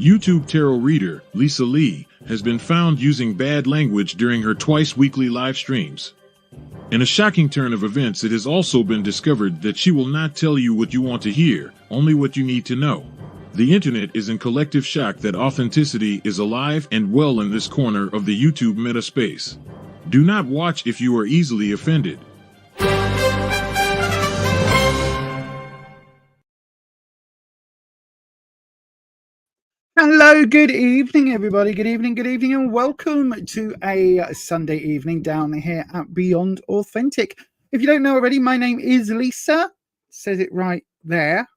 YouTube tarot reader Lisa Lee has been found using bad language during her twice-weekly live streams. In a shocking turn of events, it has also been discovered that she will not tell you what you want to hear, only what you need to know. The internet is in collective shock that authenticity is alive and well in this corner of the YouTube meta space. Do not watch if you are easily offended. Hello, good evening, everybody. Good evening, and welcome to a Sunday evening down here at Beyond Authentic. If you don't know already, my name is Lisa. Says it right there.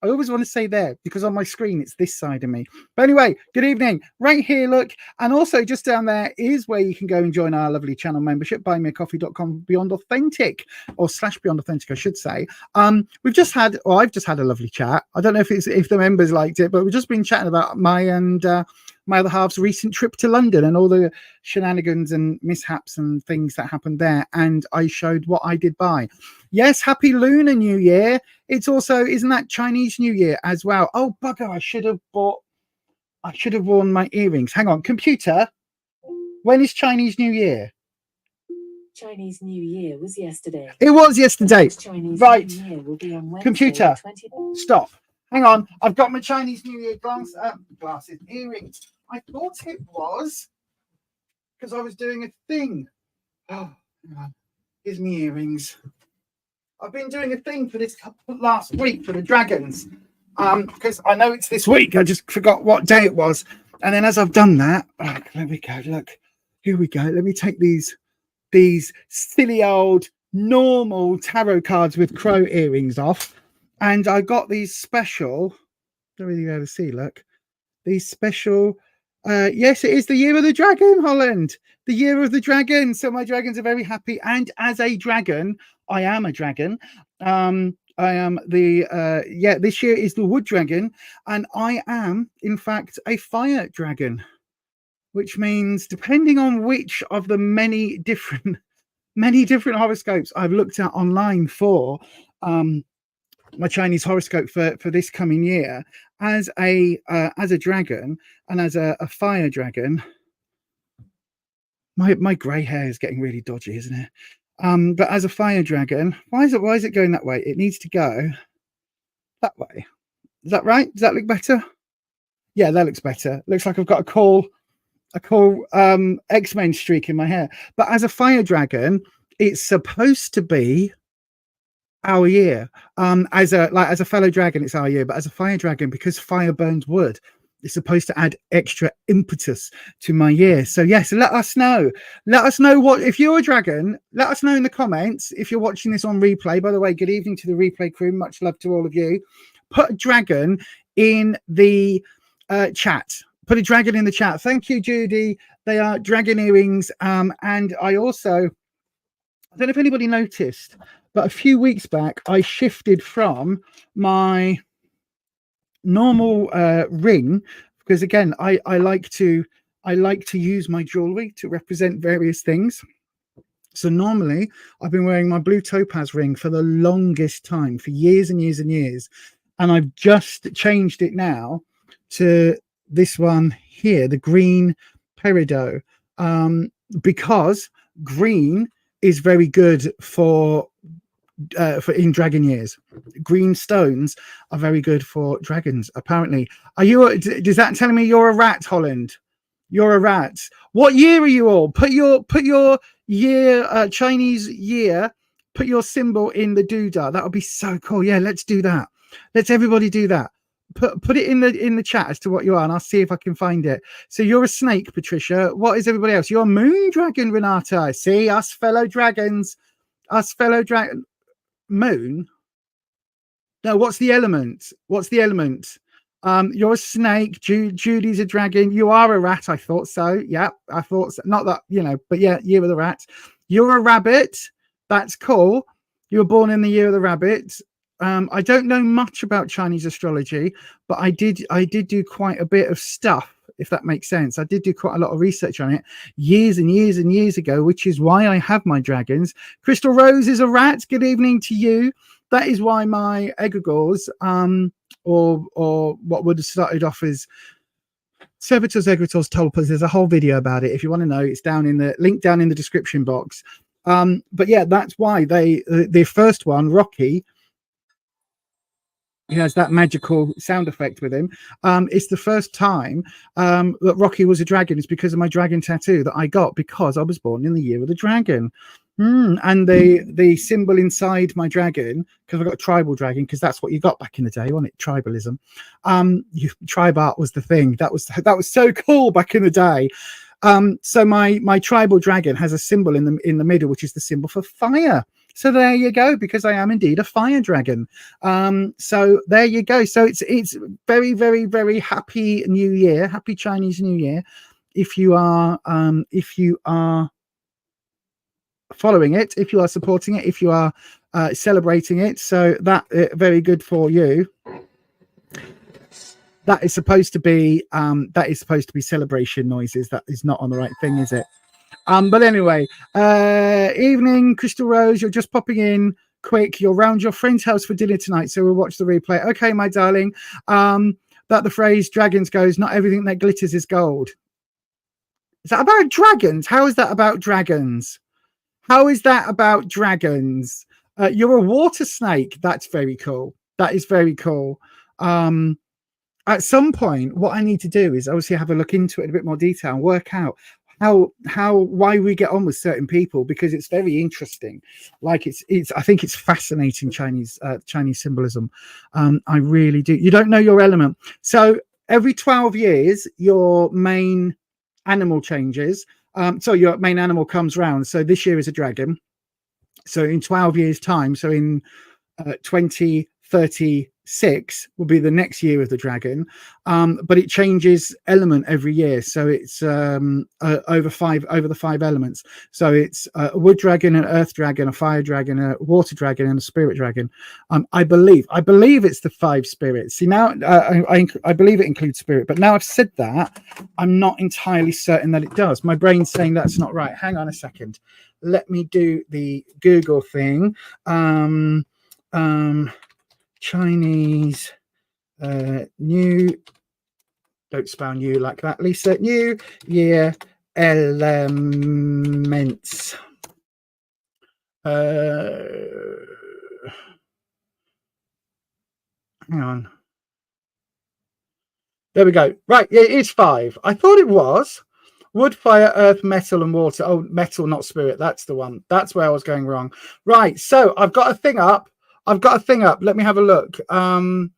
I always want to say there because on my screen it's this side of me. But anyway, good evening. Right here, look. And also just down there is where you can go and join our lovely channel membership, buymeacoffee.com Beyond Authentic, or / Beyond Authentic, I should say. I've just had a lovely chat. I don't know if the members liked it, but we've just been chatting about my other half's recent trip to London and all the shenanigans and mishaps and things that happened there. And I showed what I did buy. Yes, happy Lunar New Year. It's also, isn't that Chinese New Year as well? Oh, bugger, I should have worn my earrings. Hang on, computer. When is Chinese New Year? Chinese New Year was yesterday. It was yesterday. Chinese right. New Year will be on Wednesday, computer, stop. Hang on, I've got my Chinese New Year glasses, earrings. I thought it was because I was doing a thing. Oh, here's my earrings. I've been doing a thing for this last week for the dragons because I know it's this week. I just forgot what day it was. And then as I've done that, there we go. Look, here we go. Let me take these silly old normal tarot cards with crow earrings off. And I got these special, don't really be able to see, look, these special, yes, it is the year of the dragon, Holland, the year of the dragon. So my dragons are very happy. And as a dragon, I am a dragon. I am this year is the wood dragon. And I am, in fact, a fire dragon, which means depending on which of the many different horoscopes I've looked at online for, my Chinese horoscope for this coming year, as a dragon and as a fire dragon. My grey hair is getting really dodgy, isn't it? But as a fire dragon, why is it going that way? It needs to go that way. Is that right? Does that look better? Yeah, that looks better. Looks like I've got a cool X-Men streak in my hair. But as a fire dragon, it's supposed to be our year. As a fellow dragon, it's our year, but as a fire dragon, because fire burns wood, it's supposed to add extra impetus to my year. So yes, let us know what, if you're a dragon, let us know in the comments. If you're watching this on replay, by the way, good evening to the replay crew, much love to all of you. Put a dragon in the chat. Put a dragon in the chat. Thank you, Judy. They are dragon earrings. And I don't know if anybody noticed, but a few weeks back, I shifted from my normal ring, because again, I like to use my jewelry to represent various things. So normally I've been wearing my blue topaz ring for the longest time, for years and years and years. And I've just changed it now to this one here, the green peridot, because green is very good for in dragon years. Green stones are very good for dragons, apparently. Does that tell me you're a rat, Holland? You're a rat. What year are you all? Put your year, Chinese year, put your symbol in the doodah. That would be so cool. Yeah, let's do that. Let's everybody do that. Put it in the chat as to what you are, and I'll see if I can find it. So you're a snake, Patricia. What is everybody else? You're a moon dragon, Renata. See, us fellow dragons. Moon. No, what's the element? You're a snake. Judy's a dragon. You are a rat. I thought so. Yeah, I thought so. Not that, but yeah, year of the rat. You're a rabbit. That's cool. You were born in the year of the rabbit. I don't know much about Chinese astrology, but I did do quite a bit of stuff, if that makes sense. I did do quite a lot of research on it years and years and years ago, which is why I have my dragons. Crystal Rose is a rat. Good evening to you. That is why my egregores or what would have started off as Servitors, Egretors, Tulpas. There's a whole video about it. If you want to know, it's down in the link down in the description box. But yeah, that's why the first one, Rocky, he has that magical sound effect with him. It's the first time that Rocky was a dragon. It's because of my dragon tattoo that I got because I was born in the year of the dragon. And the symbol inside my dragon, because I got a tribal dragon, because that's what you got back in the day, wasn't it? Tribalism. Tribe art was the thing. That was so cool back in the day. So my tribal dragon has a symbol in the middle, which is the symbol for fire. So there you go, because I am indeed a fire dragon. So there you go. So it's very, very, very happy New Year, happy Chinese New Year. If you are following it, if you are supporting it, if you are celebrating it, so that very good for you. That is supposed to be celebration noises. That is not on the right thing, is it? But anyway, evening, Crystal Rose, you're just popping in quick. You're round your friend's house for dinner tonight, so we'll watch the replay. Okay, my darling. That the phrase dragons goes, not everything that glitters is gold. Is that about dragons? How is that about dragons? How is that about dragons? You're a water snake. That's very cool. That is very cool. At some point, what I need to do is obviously have a look into it in a bit more detail and work out why we get on with certain people, because it's very interesting. Like I think it's fascinating, Chinese symbolism. I really do. You don't know your element. So every 12 years, your main animal changes. So your main animal comes round. So this year is a dragon. So in 12 years time, so in 2036 will be the next year of the dragon, but it changes element every year. So it's over the 5 elements. So it's a wood dragon, an earth dragon, a fire dragon, a water dragon, and a spirit dragon. I believe it's the 5 spirits. See, now I believe it includes spirit, but now I've said that, I'm not entirely certain that it does. My brain's saying that's not right. Hang on a second. Let me do the Google thing. Chinese new, don't spell new like that, Lisa. New Year elements. Hang on. There we go. Right, it is 5. I thought it was wood, fire, earth, metal, and water. Oh, metal, not spirit. That's the one. That's where I was going wrong. Right, so I've got a thing up. Let me have a look. I'm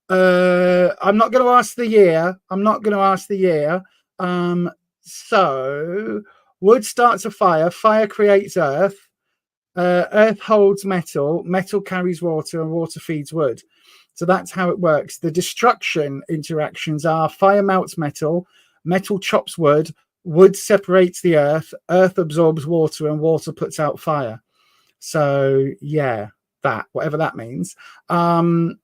not going to ask the year. So wood starts a fire. Fire creates earth. Earth holds metal. Metal carries water, and water feeds wood. So that's how it works. The destruction interactions are: fire melts metal. Metal chops wood. Wood separates the earth. Earth absorbs water, and water puts out fire. So yeah. That, whatever that means. Oh,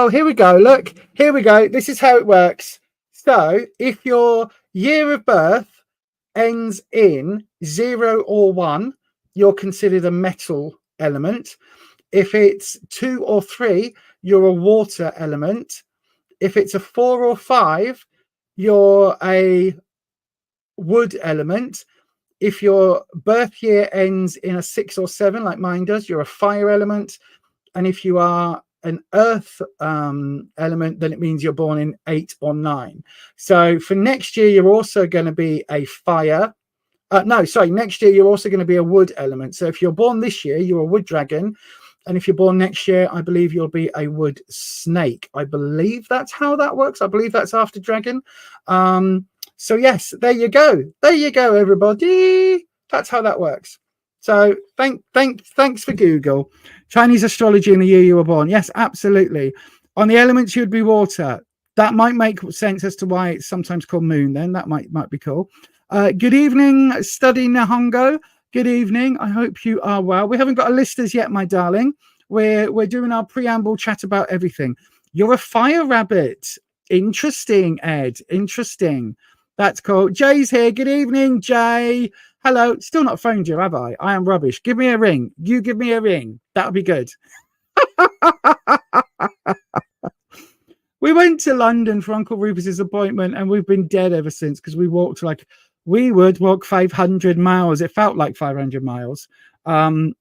here we go. Look, here we go. This is how it works. So if your year of birth ends in 0 or 1, you're considered a metal element. If it's 2 or 3, you're a water element. If it's a 4 or 5, you're a wood element. If your birth year ends in a 6 or 7, like mine does, you're a fire element. And if you are an earth element, then it means you're born in 8 or 9. So for next year, you're also going to be a fire. Next year, you're also going to be a wood element. So if you're born this year, you're a wood dragon. And if you're born next year, I believe you'll be a wood snake. I believe that's how that works. I believe that's after dragon. So yes, there you go. There you go, everybody. That's how that works. So thanks for Google. Chinese astrology in the year you were born. Yes, absolutely. On the elements, you'd be water. That might make sense as to why it's sometimes called moon. Then that might be cool. Good evening, Study Nihongo. Good evening. I hope you are well. We haven't got a list as yet, my darling. We're doing our preamble chat about everything. You're a fire rabbit. Interesting, Ed. Interesting. That's cool. Jay's here. Good evening, Jay. Hello. Still not phoned you, have I? I am rubbish. Give me a ring. You give me a ring. That would be good. We went to London for Uncle Rufus's appointment, and we've been dead ever since because we would walk 500 miles. It felt like 500 miles. I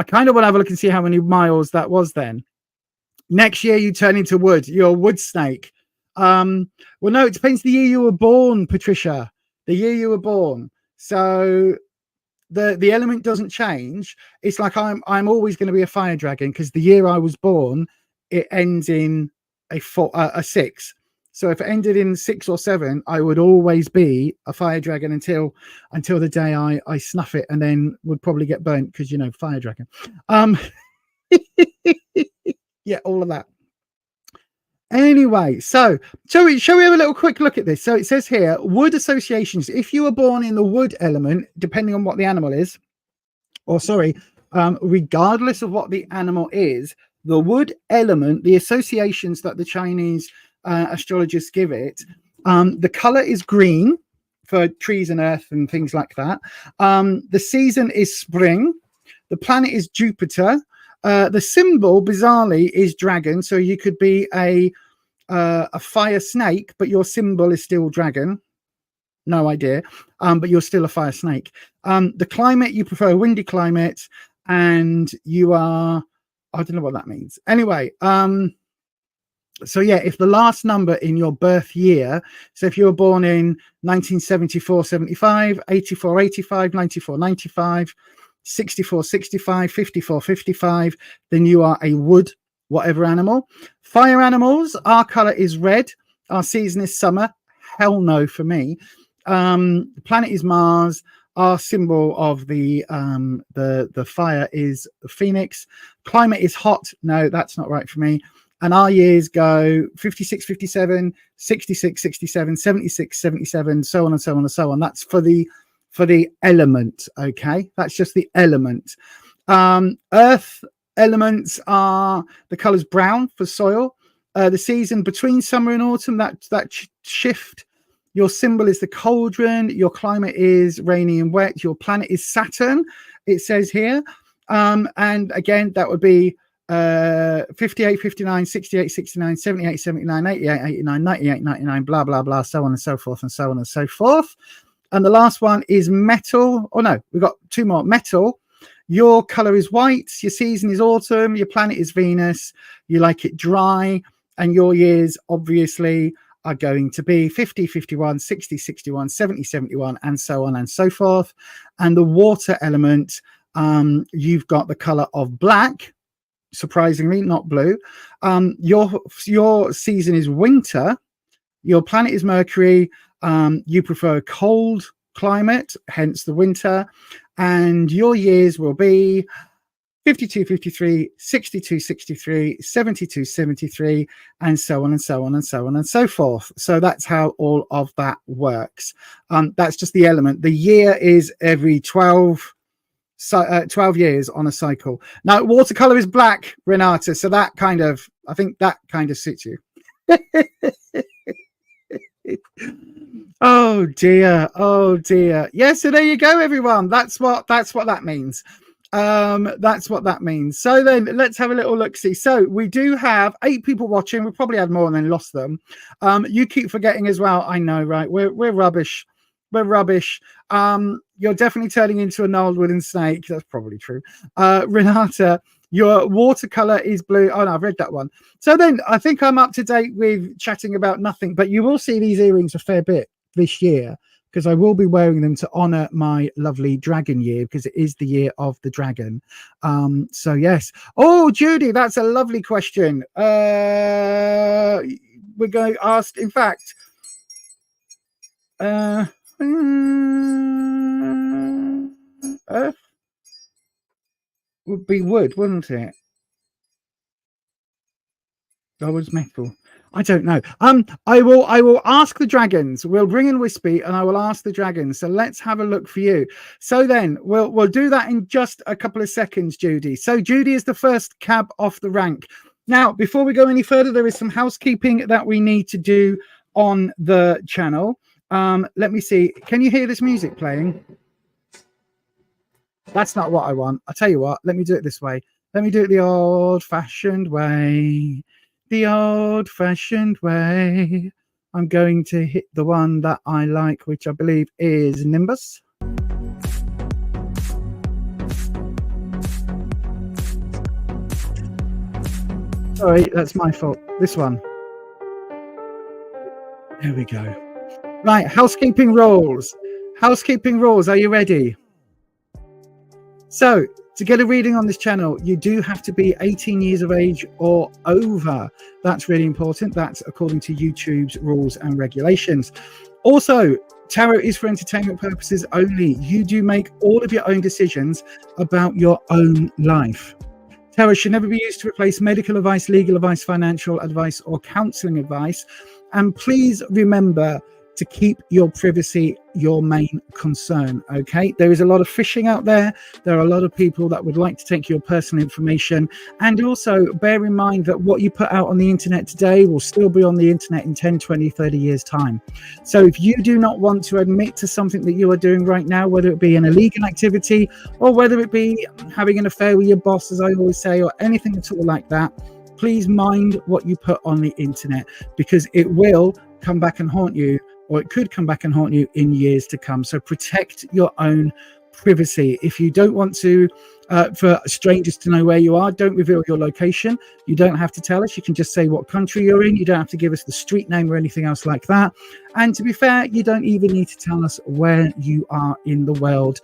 kind of want to have a look and see how many miles that was then. Next year, you turn into wood. You're a wood snake. Well, no, it depends the year you were born, Patricia. The year you were born. So the element doesn't change. It's like I'm always going to be a fire dragon because the year I was born, it ends in a 6. So if it ended in 6 or 7, I would always be a fire dragon until the day I snuff it, and then would probably get burnt because, you know, fire dragon. Yeah, all of that. Anyway, so shall we have a little quick look at this? So it says here, wood associations. If you were born in the wood element, depending on what the animal is, regardless of what the animal is, the wood element, the associations that the Chinese astrologers give it, the color is green for trees and earth and things like that. The season is spring. The planet is Jupiter. The symbol, bizarrely, is dragon. So you could be a fire snake, but your symbol is still dragon. No idea. But you're still a fire snake. The climate, you prefer a windy climate, and you are, I don't know what that means. Anyway, so yeah, if the last number in your birth year, so if you were born in 1974-75, 84-85, 94-95, 64-65, 54-55, then you are a wood whatever animal. Fire animals, our color is red. Our season is summer. Hell no for me. The planet is Mars. Our symbol of the fire is the phoenix. Climate is hot. No, that's not right for me. And our years go 56, 57, 66, 67, 76, 77, so on and so on and so on. That's for the element. Okay, that's just the element. Earth elements are the colors brown for soil. The season between summer and autumn, that shift. Your symbol is the cauldron. Your climate is rainy and wet. Your planet is Saturn, it says here. And again, that would be 58, 59, 68, 69, 78, 79, 88, 89, 98, 99, blah, blah, blah, so on and so forth, and so on and so forth. And the last one is metal. Oh, no, we've got 2 more. Metal. Your color is white. Your season is autumn. Your planet is Venus. You like it dry. And your years, obviously, are going to be 50, 51, 60, 61, 70, 71, and so on and so forth. And the water element, you've got the color of black. Surprisingly, not blue. Your season is winter. Your planet is Mercury. You prefer a cold climate, hence the winter. And your years will be 52, 53, 62, 63, 72, 73, and so on and so on and so on and so forth. So that's how all of that works. That's just the element. The year is every 12 years on a cycle. Now, watercolor is black, Renata. So that kind of, I think that kind of suits you. Oh dear. Oh dear. Yeah. So there you go, everyone. That's what that means. That's what that means. So then let's have a little look. See, so we do have 8 people watching. We probably had more and then lost them. You keep forgetting as well. I know, right? We're rubbish. We're rubbish. You're definitely turning into an old wooden snake. That's probably true. Renata, your watercolor is blue. Oh no, I've read that one. So then I think I'm up to date with chatting about nothing, but you will see these earrings a fair bit this year because I will be wearing them to honor my lovely dragon year because it is the year of the dragon. So yes. Oh, Judy, that's a lovely question. We're going to ask, in fact, Earth would be wood, wouldn't it? That was metal. I don't know. I will ask the dragons. We'll bring in Wispy and I will ask the dragons. So let's have a look for you. So then we'll do that in just a couple of seconds, Judy. So Judy is the first cab off the rank. Now, before we go any further, there is some housekeeping that we need to do on the channel. Let me see. Can you hear this music playing? That's not what I want. I'll tell you what, let me do it this way. Let me do it the old-fashioned way. The old-fashioned way. I'm going to hit the one that I like, which I believe is Nimbus. Sorry, that's my fault. This one. There we go. Right, housekeeping rules. Housekeeping rules. Are you ready? So, to get a reading on this channel, you do have to be 18 years of age or over. That's really important. That's according to YouTube's rules and regulations. Also, tarot is for entertainment purposes only. You do make all of your own decisions about your own life. Tarot should never be used to replace medical advice, legal advice, financial advice, or counseling advice. And please remember to keep your privacy your main concern, okay? There is a lot of phishing out there. There are a lot of people that would like to take your personal information. And also bear in mind that what you put out on the internet today will still be on the internet in 10, 20, 30 years time. So if you do not want to admit to something that you are doing right now, whether it be an illegal activity or whether it be having an affair with your boss, as I always say, or anything at all like that, please mind what you put on the internet, because it will come back and haunt you, or it could come back and haunt you in years to come. So protect your own privacy. If you don't want to, for strangers to know where you are, don't reveal your location. You don't have to tell us. You can just say what country you're in. You don't have to give us the street name or anything else like that. And to be fair, you don't even need to tell us where you are in the world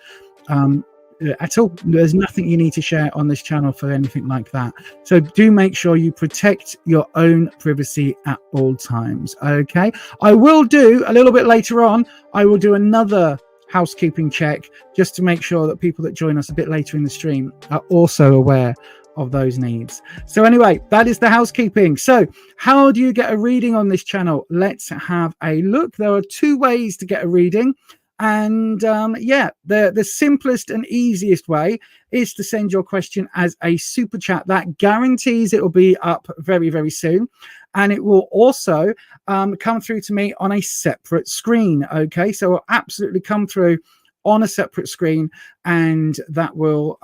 at all. There's nothing you need to share on this channel for anything like that. So do make sure you protect your own privacy at all times. Okay, I will do a little bit later on, I will do another housekeeping check just to make sure that people that join us a bit later in the stream are also aware of those needs. So anyway, that is the housekeeping. So how do you get a reading on this channel? Let's have a look. There are two ways to get a reading. And yeah, the simplest and easiest way is to send your question as a super chat. That guarantees it will be up very, very soon. And it will also come through to me on a separate screen. Okay, so it'll absolutely come through on a separate screen, and that will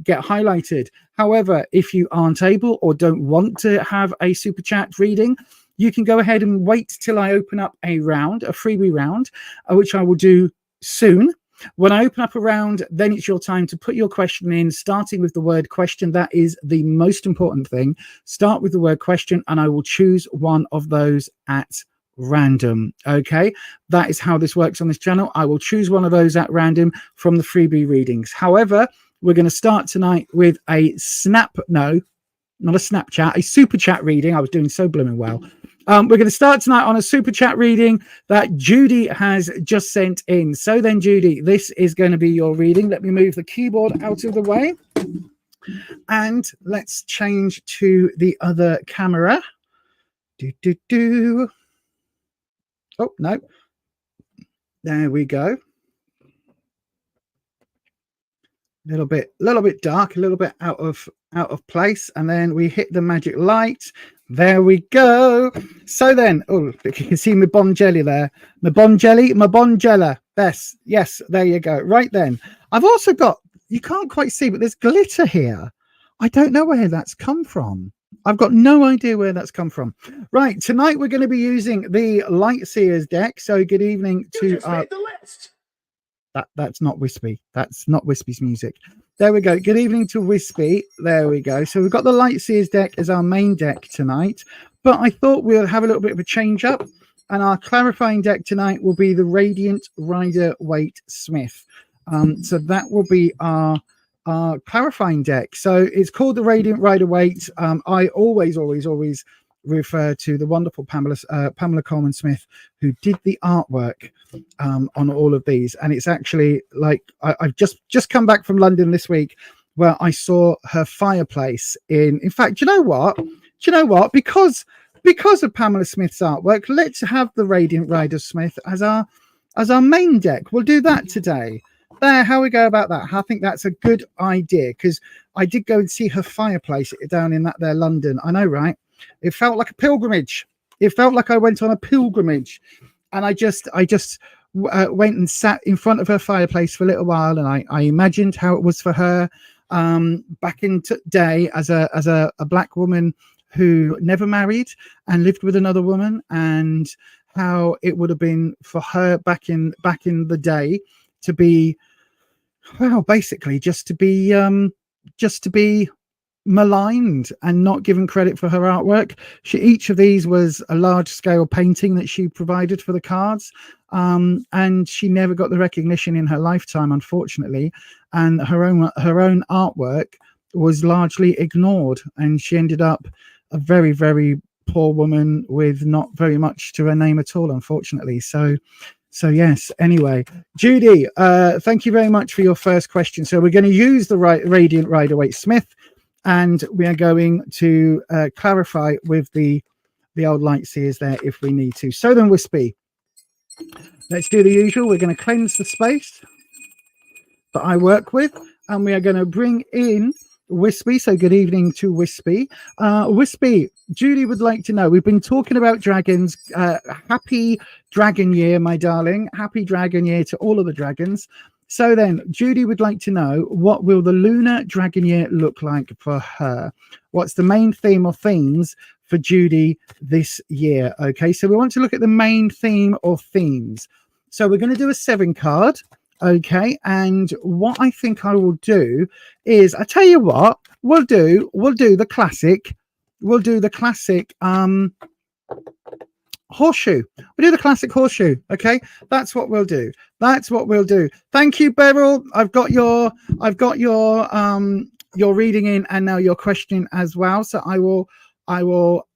get highlighted. However, if you aren't able or don't want to have a super chat reading, you can go ahead and wait till I open up a round, a freebie round, which I will do soon. When I open up a round, then it's your time to put your question in, starting with the word question. That is the most important thing. Start with the word question, and I will choose one of those at random. Okay, that is how this works on this channel. I will choose one of those at random from the freebie readings. However, we're going to start tonight with a not a Snapchat, a super chat reading. I was doing so blooming well. We're going to start tonight on a super chat reading that Judy has just sent in. So then, Judy, this is going to be your reading. Let me move the keyboard out of the way. And let's change to the other camera. Oh, no. There we go. A little bit dark, a little bit out of place, and then we hit the magic light. There we go. So then, oh, you can see my Bon Jelly there. My Bon Jella. Yes, there you go. Right then, I've also got, you can't quite see, but there's glitter here. I don't know where that's come from. I've got no idea where that's come from. Right, tonight we're going to be using the Lightseers deck. So good evening to the list. That's not Wispy. That's not Wispy's music. There we go. Good evening to Wispy. There we go. So we've got the Lightseers deck as our main deck tonight. But I thought we'll have a little bit of a change up. And our clarifying deck tonight will be the Radiant Rider-Waite Smith. So that will be our clarifying deck. So it's called the Radiant Rider-Waite. I always refer to the wonderful Pamela Coleman Smith, who did the artwork on all of these. And it's actually like, I've just come back from London this week, where I saw her fireplace in fact, do you know what? Because of Pamela Smith's artwork, let's have the Radiant Rider Smith as our main deck. We'll do that today. There, how we go about that? I think that's a good idea, because I did go and see her fireplace down in that there London. I know, right? It felt like a pilgrimage. It felt like I went on a pilgrimage, and I just went and sat in front of her fireplace for a little while, and I imagined how it was for her. back in day as a black woman who never married and lived with another woman, and how it would have been for her back in the day to be, well, basically just to be maligned and not given credit for her artwork. Each of these was a large scale painting that she provided for the cards, and she never got the recognition in her lifetime, unfortunately, and her own artwork was largely ignored, and she ended up a very, very poor woman with not very much to her name at all, unfortunately. So yes, anyway, Judy, thank you very much for your first question. So we're going to use the Radiant Rider-Waite Smith, and we are going to clarify with the old light seers there if we need to. So then, Wispy, let's do the usual. We're going to cleanse the space that I work with, and we are going to bring in Wispy. So good evening to Wispy. Wispy, Judy would like to know, we've been talking about dragons. Happy dragon year, my darling. Happy dragon year to all of the dragons. So then Judy would like to know, what will the lunar dragon year look like for her? What's the main theme or themes for Judy this year? Okay, so we want to look at the main theme or themes. So we're going to do a 7 card. Okay, and what I think I will do is, I tell you what, we'll do the classic horseshoe. We'll do the classic horseshoe. Okay, that's what we'll do. Thank you, Beryl. I've got your reading in, and now your question as well. So I will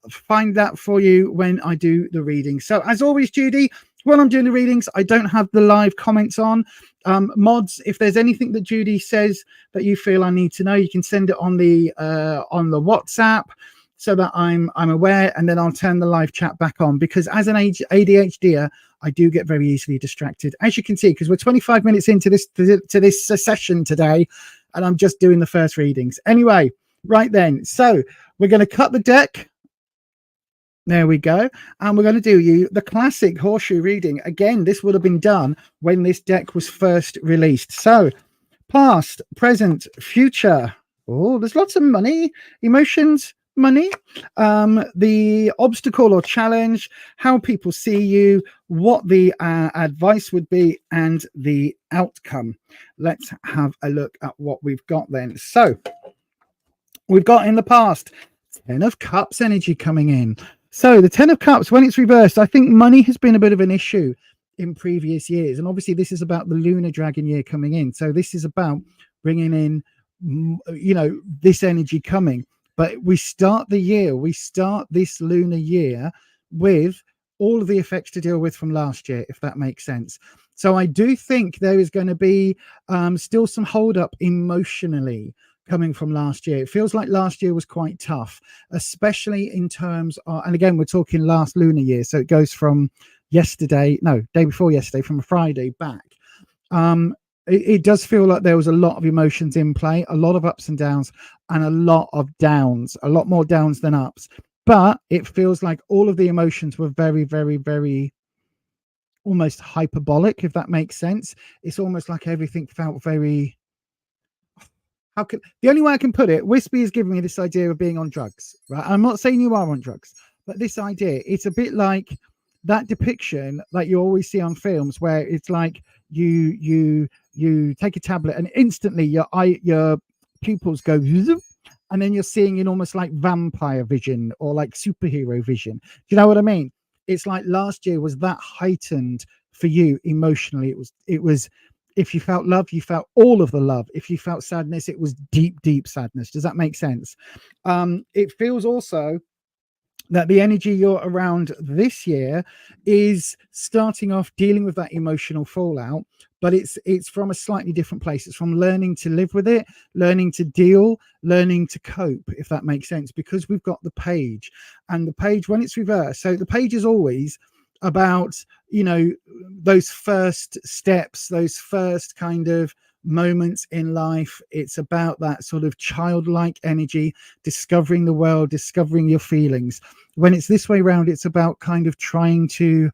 find that for you when I do the reading. So as always, Judy, when I'm doing the readings, I don't have the live comments on. Mods, if there's anything that Judy says that you feel I need to know, you can send it on the WhatsApp, so that I'm aware, and then I'll turn the live chat back on, because as an ADHDer, I do get very easily distracted, as you can see, because we're 25 minutes into this session today, and I'm just doing the first readings. Anyway, right then, so we're going to cut the deck. There we go. And we're going to do you the classic horseshoe reading. Again, this would have been done when this deck was first released. So past, present, future. Oh, there's lots of money, emotions, money, the obstacle or challenge, how people see you, what the advice would be, and the outcome. Let's have a look at what we've got then. So we've got in the past 10 of Cups energy coming in. So the 10 of Cups, when it's reversed, I think money has been a bit of an issue in previous years. And obviously this is about the lunar dragon year coming in. So this is about bringing in, you know, this energy coming. But we start this lunar year with all of the effects to deal with from last year, if that makes sense. So I do think there is going to be still some hold up emotionally coming from last year. It feels like last year was quite tough, especially in terms of, and again, we're talking last lunar year. So it goes from day before yesterday, from a Friday back. It does feel like there was a lot of emotions in play, a lot of ups and downs, and a lot of downs, a lot more downs than ups. But it feels like all of the emotions were very, very, very almost hyperbolic, if that makes sense. It's almost like everything felt very, the only way I can put it, Wispy is giving me this idea of being on drugs, right? I'm not saying you are on drugs, but this idea, it's a bit like that depiction like you always see on films, where it's like you take a tablet and instantly your pupils go zoom, and then you're seeing in almost like vampire vision or like superhero vision. Do you know what I mean? It's like last year was that heightened for you emotionally. It was if you felt love, you felt all of the love. If you felt sadness, it was deep, deep sadness. Does that make sense? It feels also that the energy you're around this year is starting off dealing with that emotional fallout, but it's from a slightly different place. It's from learning to live with it, learning to deal, learning to cope, if that makes sense, because we've got the page, and the page, when it's reversed, so the page is always about, you know, those first steps, those first kind of moments in life. It's about that sort of childlike energy, discovering the world, discovering your feelings. When it's this way around, it's about kind of trying to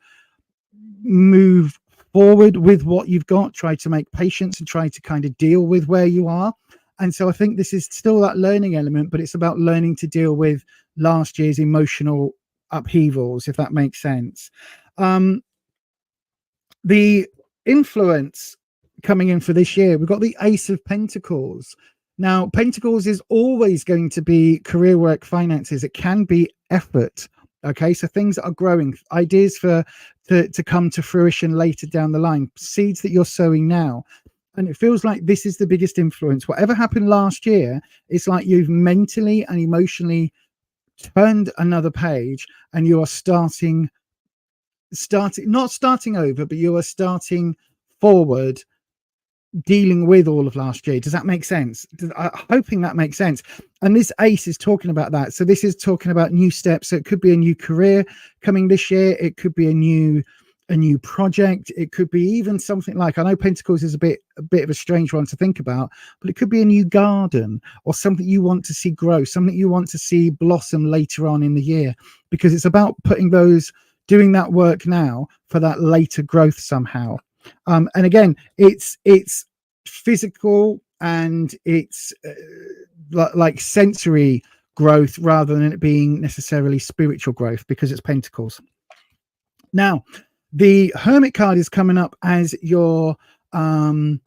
move forward with what you've got, try to make patience and try to kind of deal with where you are. And so I think this is still that learning element, but it's about learning to deal with last year's emotional upheavals, if that makes sense. The influence coming in for this year, we've got the Ace of Pentacles. Now, Pentacles is always going to be career, work, finances. It can be effort. Okay, so things that are growing, ideas to come to fruition later down the line, seeds that you're sowing now. And it feels like this is the biggest influence. Whatever happened last year, it's like you've mentally and emotionally turned another page, and you are not starting over, but you are starting forward, dealing with all of last year. Does that make sense? I'm hoping that makes sense. And this ace is talking about that. So this is talking about new steps. So it could be a new career coming this year. It could be a new project. It could be even something like, I know Pentacles is a bit of a strange one to think about, but it could be a new garden or something you want to see grow, something you want to see blossom later on in the year, because it's about doing that work now for that later growth somehow. And again, it's physical and it's like sensory growth rather than it being necessarily spiritual growth, because it's Pentacles. Now, the Hermit card is coming up as your obstacle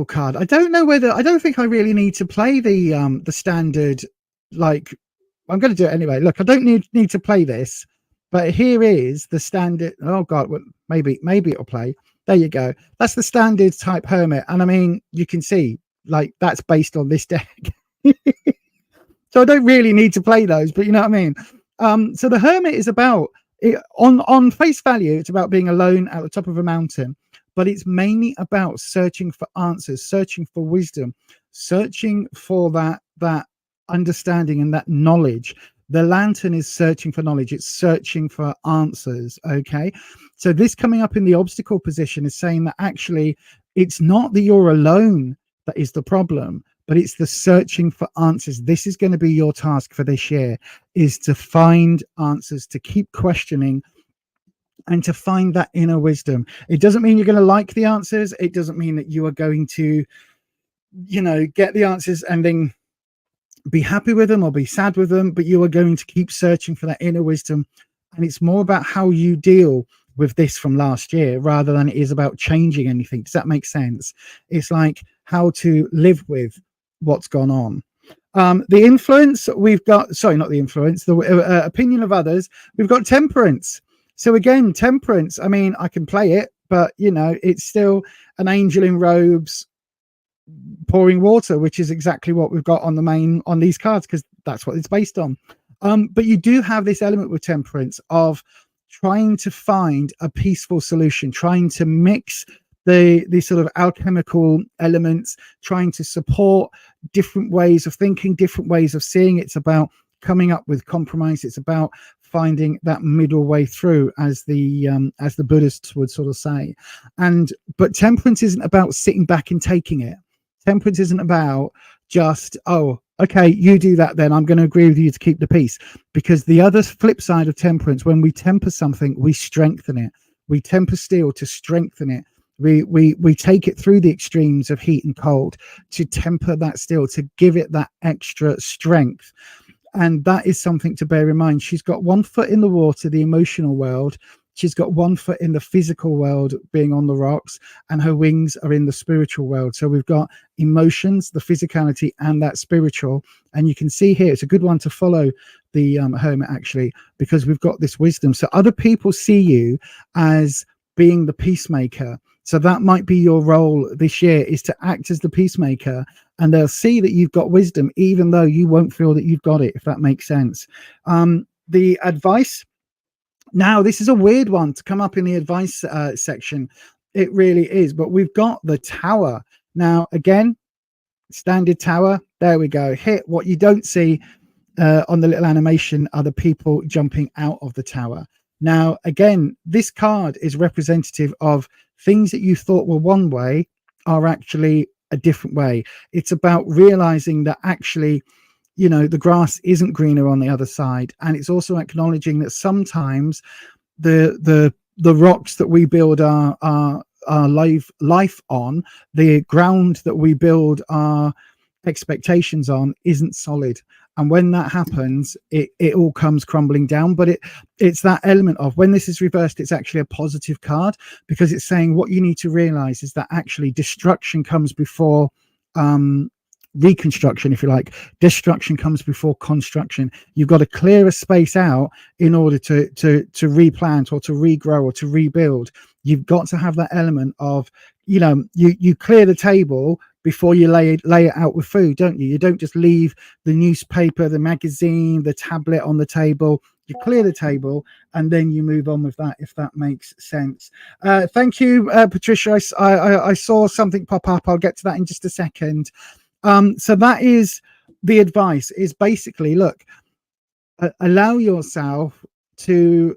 card. I don't think I really need to play the standard, like, I'm going to do it anyway. Look, I don't need to play this, but here is the standard. Oh God, well, maybe it'll play. There you go. That's the standard type Hermit. And I mean, you can see like that's based on this deck. So I don't really need to play those, but you know what I mean? So the Hermit is about, on face value, it's about being alone at the top of a mountain, but it's mainly about searching for answers, searching for wisdom, searching for that understanding and that knowledge. The Lantern is searching for knowledge. It's searching for answers. Okay. So this coming up in the obstacle position is saying that actually it's not that you're alone that is the problem, but it's the searching for answers. This is going to be your task for this year, is to find answers, to keep questioning and to find that inner wisdom. It doesn't mean you're going to like the answers. It doesn't mean that you are going to, get the answers and then be happy with them or be sad with them, but you are going to keep searching for that inner wisdom. And it's more about how you deal with this from last year rather than it is about changing anything. Does that make sense? It's like how to live with what's gone on. The influence we've got, sorry, not the influence, the opinion of others. We've got Temperance. So again, Temperance, I mean, I can play it, but it's still an angel in robes pouring water, which is exactly what we've got on these cards, because that's what it's based on. But you do have this element with Temperance of trying to find a peaceful solution, trying to mix the sort of alchemical elements, trying to support different ways of thinking, different ways of seeing. It's about coming up with compromise. It's about finding that middle way through, as the Buddhists would sort of say. But Temperance isn't about sitting back and taking it. Temperance isn't about just, oh, okay, you do that, then I'm going to agree with you to keep the peace. Because the other flip side of Temperance, when we temper something, we strengthen it. We temper steel to strengthen it. We take it through the extremes of heat and cold to temper that steel, to give it that extra strength. And that is something to bear in mind. She's got one foot in the water, the emotional world. She's got one foot in the physical world, being on the rocks, and her wings are in the spiritual world. So we've got emotions, the physicality, and that spiritual. And you can see here, it's a good one to follow, the Hermit, actually, because we've got this wisdom. So other people see you as being the peacemaker. So that might be your role this year, is to act as the peacemaker, and they'll see that you've got wisdom, even though you won't feel that you've got it, if that makes sense. The advice. Now, this is a weird one to come up in the advice section. It really is. But we've got the Tower. Now, again, standard Tower. There we go. Hit. What you don't see on the little animation are the people jumping out of the tower. Now, again, this card is representative of things that you thought were one way are actually a different way. It's about realizing that actually, the grass isn't greener on the other side. And it's also acknowledging that sometimes the rocks that we build our our life on, the ground that we build our expectations on isn't solid. And when that happens, it all comes crumbling down. But it's that element of when this is reversed, it's actually a positive card, because it's saying what you need to realize is that actually destruction comes before reconstruction, if you like. Destruction comes before construction. You've got to clear a space out in order to replant or to regrow or to rebuild. You've got to have that element of, you clear the table before you lay it out with food, don't you? You don't just leave the newspaper, the magazine, the tablet on the table. You clear the table and then you move on with that, if that makes sense. Thank you, Patricia. I saw something pop up. I'll get to that in just a second. So that is the advice, is basically, look, allow yourself to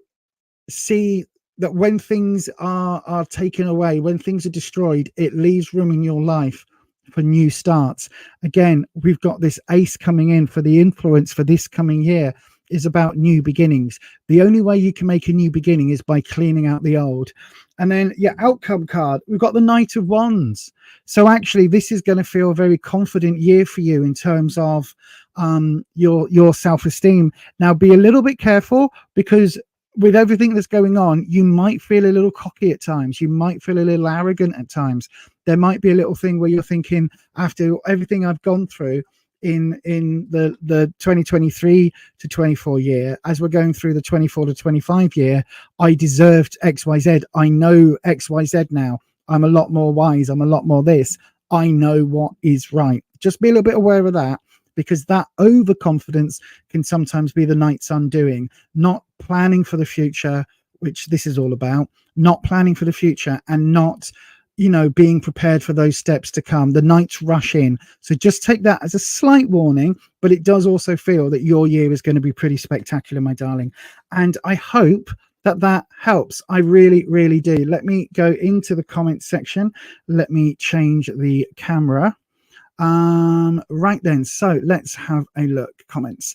see that when things are taken away, when things are destroyed, it leaves room in your life for new starts. Again, we've got this ace coming in for the influence for this coming year is about new beginnings. The only way you can make a new beginning is by cleaning out the old. And then your outcome card, we've got the Knight of Wands. So actually this is going to feel a very confident year for you in terms of your self-esteem. Now be a little bit careful, because with everything that's going on, you might feel a little cocky at times. You might feel a little arrogant at times. There might be a little thing where you're thinking, after everything I've gone through in the 2023 to 24 year, as we're going through the 24 to 25 year, I deserved XYZ. I know XYZ now. I'm a lot more wise. I'm a lot more this. I know what is right. Just be a little bit aware of that, because that overconfidence can sometimes be the night's undoing. Not planning for the future, which this is all about, not planning for the future and not, being prepared for those steps to come. The nights rush in. So just take that as a slight warning, but it does also feel that your year is going to be pretty spectacular, my darling. And I hope that helps. I really, really do. Let me go into the comments section. Let me change the camera. Right then, so let's have a look. Comments.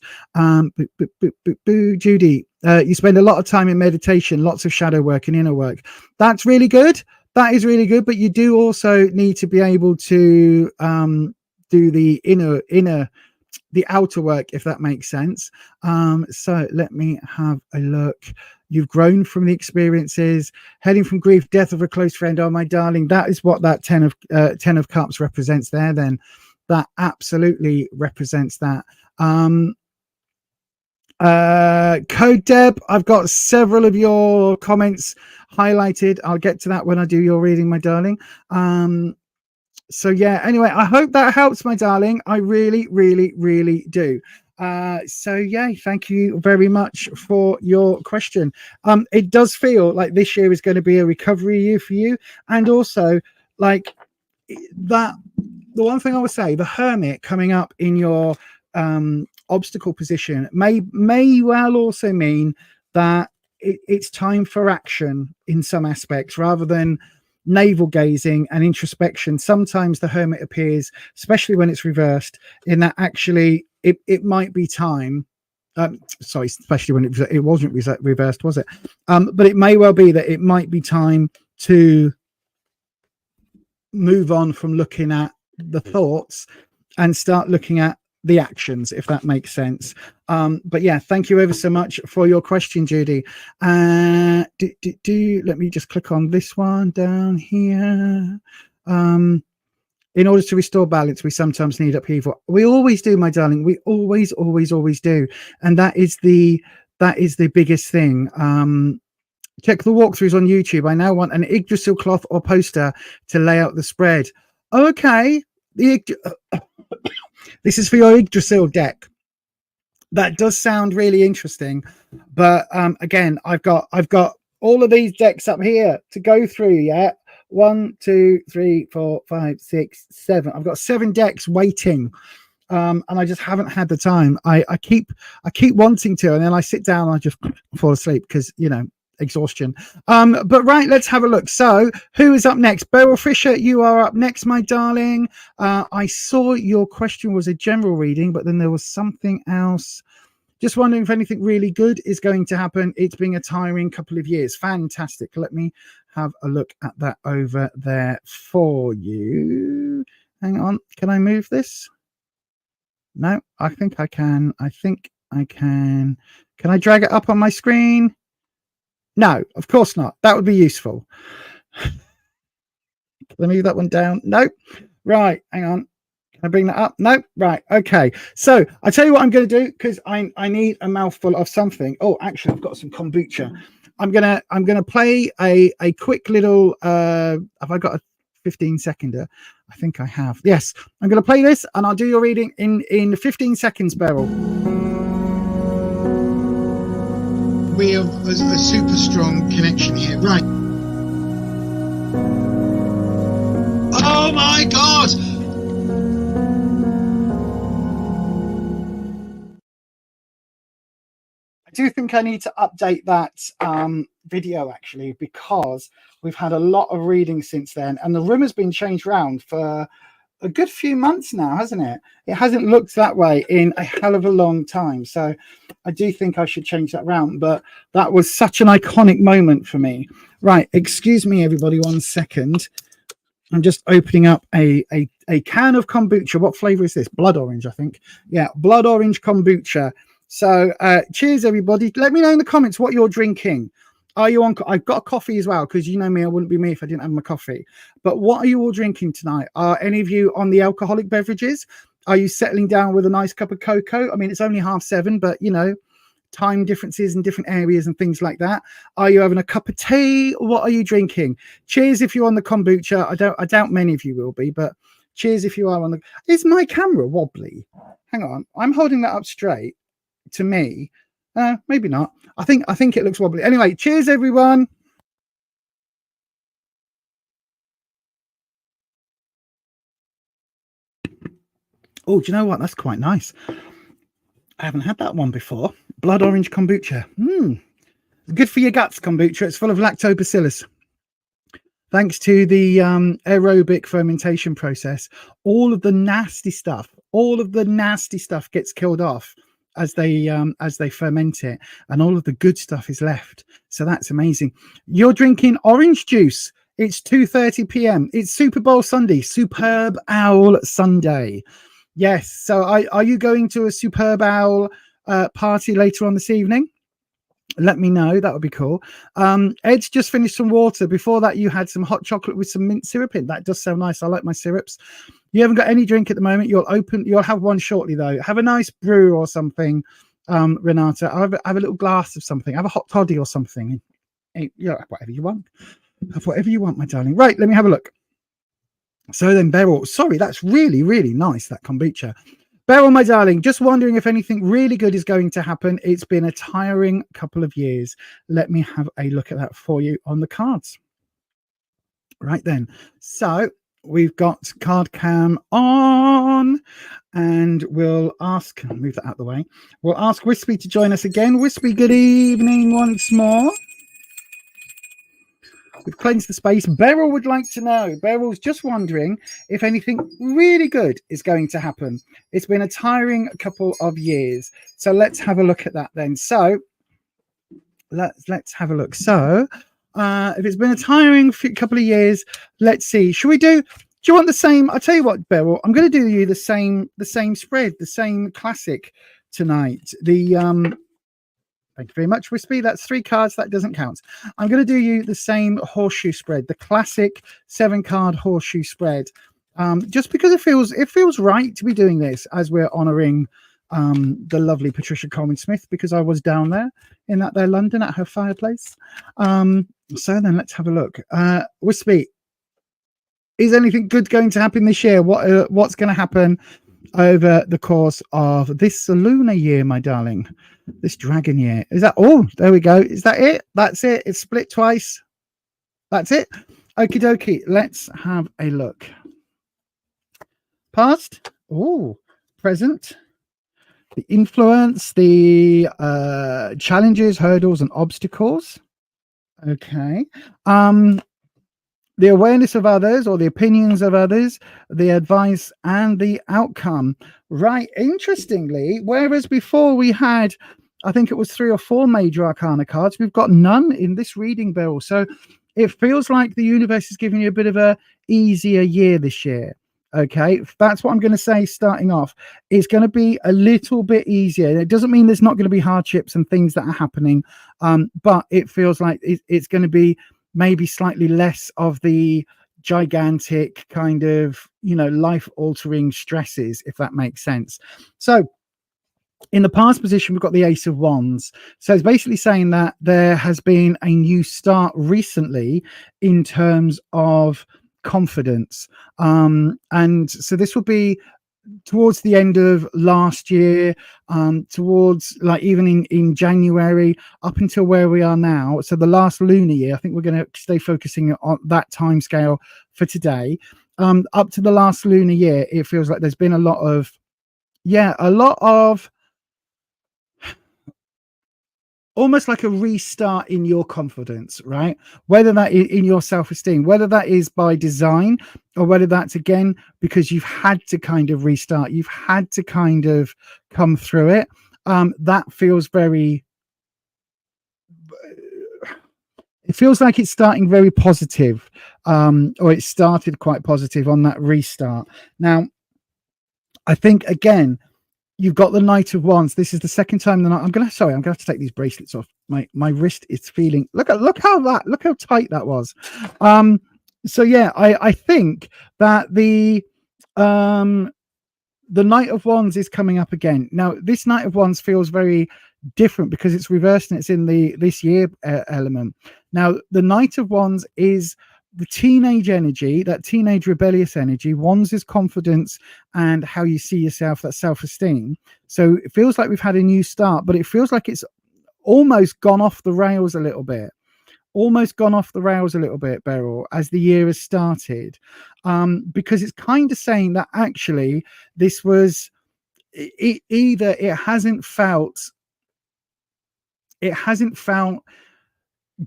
Judy, you spend a lot of time in meditation, lots of shadow work and inner work. That's really good. That is really good, but you do also need to be able to do the the outer work, if that makes sense. So let me have a look. You've grown from the experiences, heading from grief, death of a close friend. Oh, my darling, that is what that 10 of Cups represents there. Then that absolutely represents that. Code Deb, I've got several of your comments highlighted. I'll get to that when I do your reading, my darling. So yeah, anyway, I hope that helps, my darling. I really, really, really do. So yeah, thank you very much for your question. It does feel like this year is going to be a recovery year for you, and also like that, the one thing I would say, the Hermit coming up in your obstacle position may well also mean that it's time for action in some aspects, rather than navel gazing and introspection. Sometimes the Hermit appears, especially when it's reversed, in that actually it might be time. Sorry, especially when it wasn't reversed, was it? But it may well be that it might be time to move on from looking at the thoughts and start looking at the actions, if that makes sense. But yeah, thank you ever so much for your question, Judy. Let me just click on this one down here. In order to restore balance, we sometimes need upheaval. We always do, my darling. We always do. And that is the biggest thing. Check the walkthroughs on YouTube. I now want an Yggdrasil cloth or poster to lay out the spread. Okay. This is for your Yggdrasil deck. That does sound really interesting, but again, I've got all of these decks up here to go through. Yeah, 1, 2, 3, 4, 5, 6, 7. I've got 7 decks waiting, and I just haven't had the time. I keep wanting to, and then I sit down and I just fall asleep because exhaustion. But right, let's have a look. So who is up next? Beryl Fisher, you are up next, my darling. I saw your question was a general reading, but then there was something else. Just wondering if anything really good is going to happen. It's been a tiring couple of years. Fantastic. Let me have a look at that over there for you. Hang on. Can I move this? No, I think I can. I think I can. Can I drag it up on my screen? No, of course not. That would be useful. Can I move that one down? Nope. Right, hang on. Can I bring that up? Nope. Right, okay. So I tell you what I'm going to do, because I need a mouthful of something. Oh, actually, I've got some kombucha. I'm gonna play a quick little. Have I got a 15-seconder? I think I have. Yes, I'm going to play this, and I'll do your reading in 15 seconds, Beryl. We have a super strong connection here, right? Oh my God! I do think I need to update that video, actually, because we've had a lot of readings since then, and the room has been changed around for a good few months now, hasn't it? It hasn't looked that way in a hell of a long time, so I do think I should change that round. But that was such an iconic moment for me. Right, excuse me, everybody, 1 second. I'm just opening up a can of kombucha. What flavor is this? Blood orange, I think. Yeah, blood orange kombucha. So cheers, everybody. Let me know in the comments what you're drinking. Are you on? I've got a coffee as well, because you know me, I wouldn't be me if I didn't have my coffee. But what are you all drinking tonight? Are any of you on the alcoholic beverages? Are you settling down with a nice cup of cocoa? I mean, it's only 7:30, but you know, time differences in different areas and things like that. Are you having a cup of tea? What are you drinking? Cheers if you're on the kombucha. I doubt many of you will be, but cheers if you are on the. Is my camera wobbly? Hang on, I'm holding that up straight to me. Maybe not. I think it looks wobbly. Anyway, cheers everyone. Oh, do you know what? That's quite nice. I haven't had that one before. Blood orange kombucha. Good for your guts, kombucha. It's full of lactobacillus. Thanks to the aerobic fermentation process, all of the nasty stuff gets killed off as they ferment it, and all of the good stuff is left. So that's amazing. You're drinking orange juice. It's 2:30 p.m. It's Super Bowl Sunday, Superb Owl Sunday. Yes. So are you going to a Superb Owl party later on this evening? Let me know. That would be cool. Ed's just finished some water. Before that, you had some hot chocolate with some mint syrup in. That does sound nice. I like my syrups. You haven't got any drink at the moment. You'll have one shortly, though. Have a nice brew or something, Renata. Have a little glass of something. Have a hot toddy or something. Yeah, whatever you want. Have whatever you want, my darling. Right, let me have a look. So then, Beryl. Sorry, that's really, really nice, that kombucha. Beryl, my darling, just wondering if anything really good is going to happen. It's been a tiring couple of years. Let me have a look at that for you on the cards. Right then. So we've got card cam on, and we'll ask, move that out of the way. We'll ask Wispy to join us again. Wispy, good evening once more. We've cleansed the space. Beryl would like to know. Beryl's just wondering if anything really good is going to happen. It's been a tiring couple of years. So let's have a look at that then. So let's have a look. So if it's been a tiring couple of years, let's see. Should we do you want the same? I'll tell you what, Beryl, I'm going to do you the same spread, the same classic tonight. Thank you very much, Wispy. That's 3 cards. That doesn't count. I'm going to do you the same horseshoe spread, the classic 7-card horseshoe spread, just because it feels right to be doing this as we're honouring the lovely Patricia Coleman-Smith, because I was down there in that there London at her fireplace. So then let's have a look. Wispy, is anything good going to happen this year? What's going to happen over the course of this lunar year, my darling? This dragon year. Is that all? There we go. Is that it? That's it. It's split twice. That's it. Okie dokie. Let's have a look. Past. Oh, present. The influence, the challenges, hurdles, and obstacles. Okay. the awareness of others or the opinions of others, the advice and the outcome. Right. Interestingly, whereas before we had, I think it was 3 or 4 major arcana cards, we've got none in this reading, Beryl. So it feels like the universe is giving you a bit of a easier year this year. Okay, that's what I'm going to say starting off. It's going to be a little bit easier. It doesn't mean there's not going to be hardships and things that are happening, but it feels like it's going to be maybe slightly less of the gigantic kind of, you know, life-altering stresses, if that makes sense. So in the past position, we've got the Ace of Wands. So it's basically saying that there has been a new start recently in terms of confidence. And so this will be towards the end of last year, towards like even in January up until where we are now. So the last lunar year, I think we're going to stay focusing on that time scale for today. Up to the last lunar year, it feels like there's been a lot of almost like a restart in your confidence, right? Whether that is in your self-esteem, whether that is by design or whether that's again because you've had to kind of restart, you've had to kind of come through it. That feels very, it feels like it's starting very positive, or it started quite positive on that restart. Now, I think again, you've got the Knight of Wands. This is the second time that I'm gonna have to take these bracelets off. My wrist is feeling, look how tight that was. So yeah, I think that the Knight of Wands is coming up again. Now this Knight of Wands feels very different because it's reversed and it's in the this year element. Now the Knight of Wands is the teenage energy, that teenage rebellious energy. Wands is confidence and how you see yourself, that self-esteem. So it feels like we've had a new start, but it feels like it's almost gone off the rails a little bit. Beryl, as the year has started, because it's kind of saying that actually this was either it hasn't felt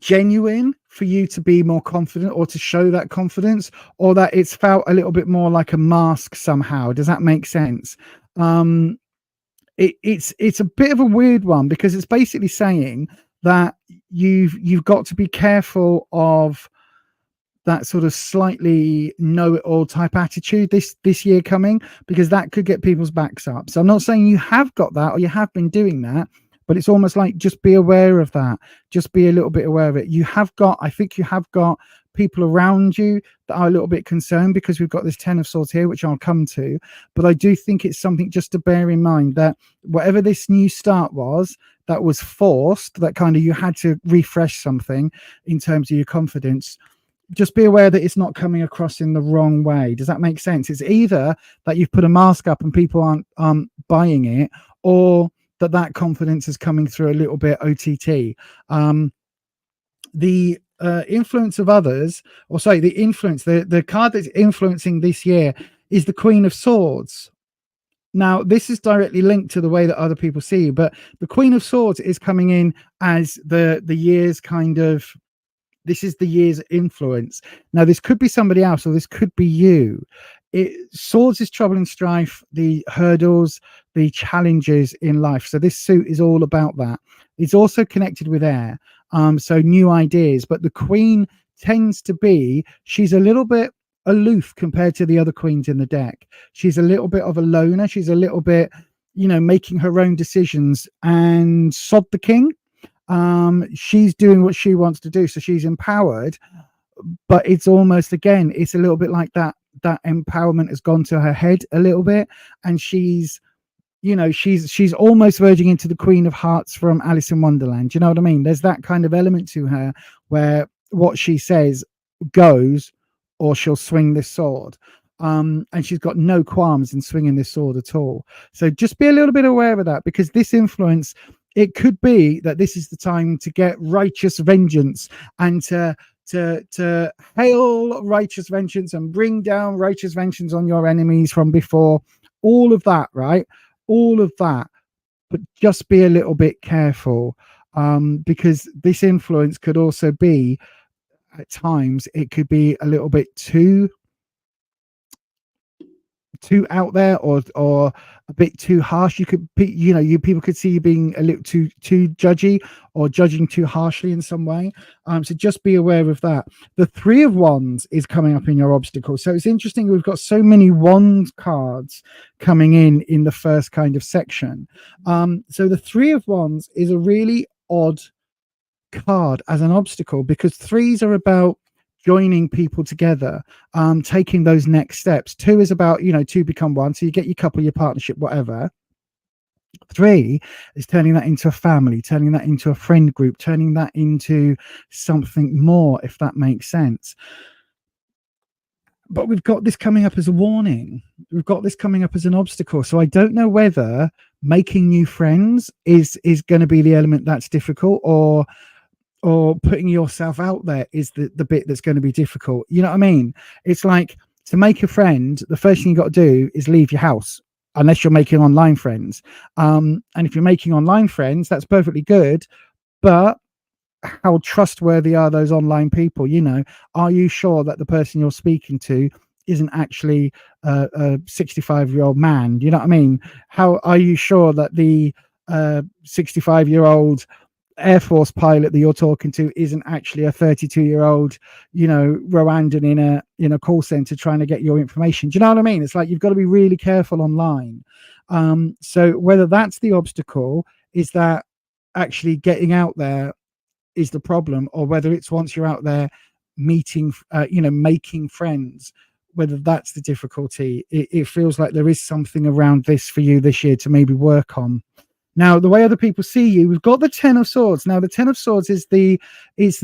genuine for you to be more confident or to show that confidence, or that it's felt a little bit more like a mask somehow. Does that make sense? It's a bit of a weird one because it's basically saying that you've got to be careful of that sort of slightly know-it-all type attitude this year coming, because that could get people's backs up. So I'm not saying you have got that or you have been doing that, but it's almost like just be aware of that. Just be a little bit aware of it. I think you have got people around you that are a little bit concerned because we've got this 10 of Swords here, which I'll come to. But I do think it's something just to bear in mind that whatever this new start was, that was forced, that kind of you had to refresh something in terms of your confidence. Just be aware that it's not coming across in the wrong way. Does that make sense? It's either that you've put a mask up and people aren't buying it, or that confidence is coming through a little bit OTT. The influence of others, or sorry, the influence, the card that's influencing this year is the Queen of Swords. Now, this is directly linked to the way that other people see you, but the Queen of Swords is coming in as the year's kind of, this is the year's influence. Now, this could be somebody else, or this could be you. Swords is trouble and strife, the hurdles, the challenges in life. So this suit is all about that. It's also connected with air, so new ideas. But the Queen tends to be, she's a little bit aloof compared to the other queens in the deck. She's a little bit of a loner. She's a little bit, making her own decisions and sod the king. She's doing what she wants to do, so she's empowered. But it's almost, again, it's a little bit like that empowerment has gone to her head a little bit, and she's almost verging into the Queen of Hearts from Alice in Wonderland. You know what I mean? There's that kind of element to her where what she says goes, or she'll swing this sword. And she's got no qualms in swinging this sword at all. So just be a little bit aware of that, because this influence, it could be that this is the time to get righteous vengeance and to hail righteous vengeance and bring down righteous vengeance on your enemies from before. All of that, right? All of that. But just be a little bit careful, because this influence could also be at times it could be a little bit too out there, or a bit too harsh. You could be, people could see you being a little too judgy, or judging too harshly in some way. So just be aware of that. The 3 of Wands is coming up in your obstacle. So it's interesting, we've got so many wand cards coming in the first kind of section. So the 3 of Wands is a really odd card as an obstacle, because 3s are about joining people together, taking those next steps. 2 is about, 2 become 1, so you get your couple, your partnership, whatever. 3 is turning that into a family, turning that into a friend group, turning that into something more, if that makes sense. But we've got this coming up as a warning. We've got this coming up as an obstacle. So I don't know whether making new friends is going to be the element that's difficult, or putting yourself out there is the bit that's going to be difficult. You know what I mean? It's like, to make a friend, the first thing you got to do is leave your house, unless you're making online friends. And if you're making online friends, that's perfectly good. But how trustworthy are those online people? Are you sure that the person you're speaking to isn't actually a 65-year-old man? You know what I mean? How are you sure that the 65-year-old Air Force pilot that you're talking to isn't actually a 32-year-old, Rwandan in a call center trying to get your information? Do you know what I mean? It's like, you've got to be really careful online. So whether that's the obstacle, is that actually getting out there is the problem, or whether it's once you're out there meeting, making friends, whether that's the difficulty. It feels like there is something around this for you this year to maybe work on. Now, the way other people see you, we've got the 10 of Swords. Now, the 10 of Swords is it's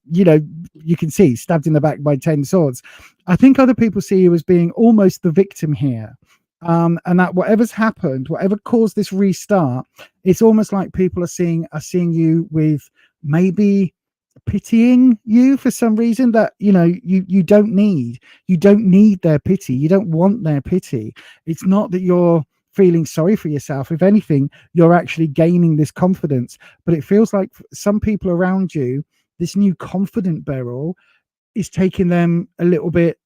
you can see stabbed in the back by 10 swords. I think other people see you as being almost the victim here. And that whatever's happened, whatever caused this restart, it's almost like people are seeing you with maybe pitying you for some reason that you don't need their pity. You don't want their pity. It's not that you're feeling sorry for yourself. If anything, you're actually gaining this confidence. But it feels like some people around you, this new confident Beryl is taking them a little bit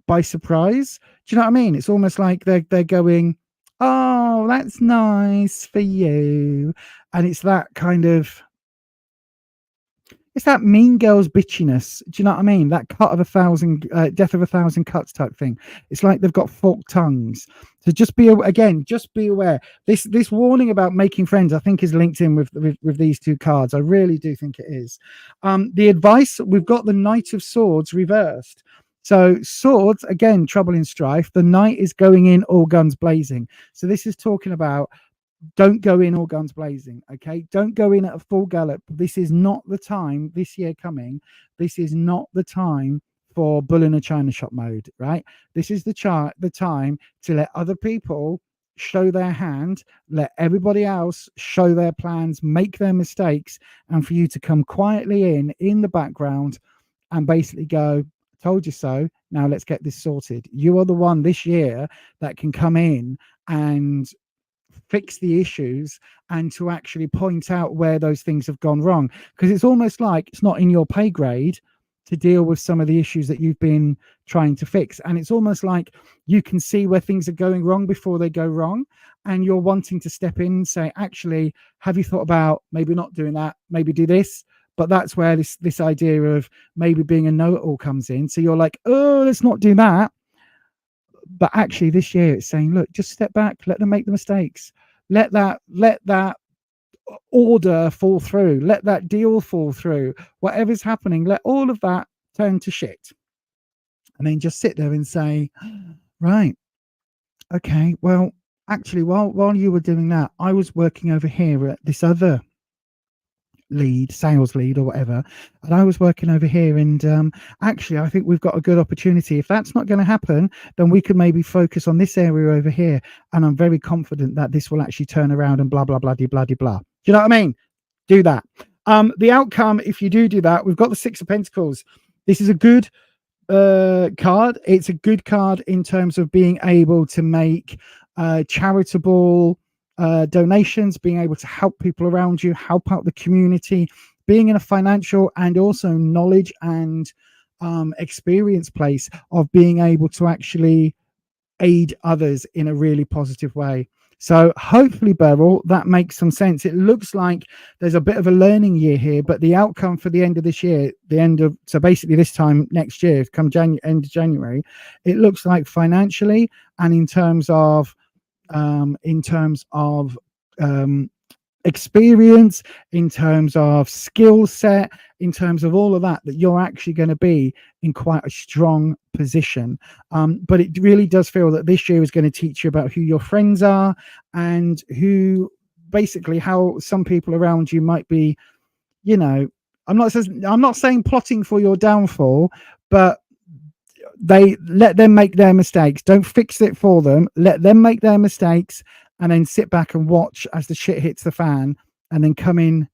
by surprise. Do you know what I mean? It's almost like they're going, oh, that's nice for you. And it's that kind of, it's that Mean Girls bitchiness. Do you know what I mean? That death of 1,000 cuts type thing. It's like they've got forked tongues. So just be aware. This warning about making friends, I think, is linked in with these 2 cards. I really do think it is. The advice, we've got the Knight of Swords reversed. So swords, again, trouble and strife. The knight is going in all guns blazing. So this is talking about, don't go in all guns blazing. Okay, don't go in at a full gallop. This is not the time this year coming. This is not the time for bull in a china shop mode, right? This is the time to let other people show their hand, let everybody else show their plans, make their mistakes, and for you to come quietly in the background and basically go, told you so, now let's get this sorted. You are the one this year that can come in and fix the issues, and to actually point out where those things have gone wrong, because it's almost like it's not in your pay grade to deal with some of the issues that you've been trying to fix. And it's almost like you can see where things are going wrong before they go wrong, and you're wanting to step in and say, actually, have you thought about maybe not doing that, maybe do this? But that's where this idea of maybe being a know-it-all comes in. So you're like, oh, let's not do that. But actually this year it's saying, look, just step back, let them make the mistakes. Let that order fall through. Let that deal fall through. Whatever's happening, let all of that turn to shit. And then just sit there and say, right, okay, well, actually, while you were doing that, I was working over here at this other sales lead or whatever, and I was working over here, and actually I think we've got a good opportunity. If that's not going to happen, then we could maybe focus on this area over here, and I'm very confident that this will actually turn around, and blah blah blah blah blah blah. Do you know what I mean? Do that. The outcome, if you do that, we've got the 6 of Pentacles. This is a good card. It's a good card in terms of being able to make charitable donations, being able to help people around you, help out the community, being in a financial and also knowledge and experience place of being able to actually aid others in a really positive way. So hopefully, Beryl, that makes some sense. It looks like there's a bit of a learning year here, but the outcome for the end of this year, so basically this time next year, come end of January, it looks like financially and in terms of experience, in terms of skill set, in terms of all of that you're actually going to be in quite a strong position. But it really does feel that this year is going to teach you about who your friends are and who basically how some people around you might be, you know, I'm not saying plotting for your downfall, but they let them make their mistakes. Don't fix it for them. Let them make their mistakes and then sit back and watch as the shit hits the fan, and then come in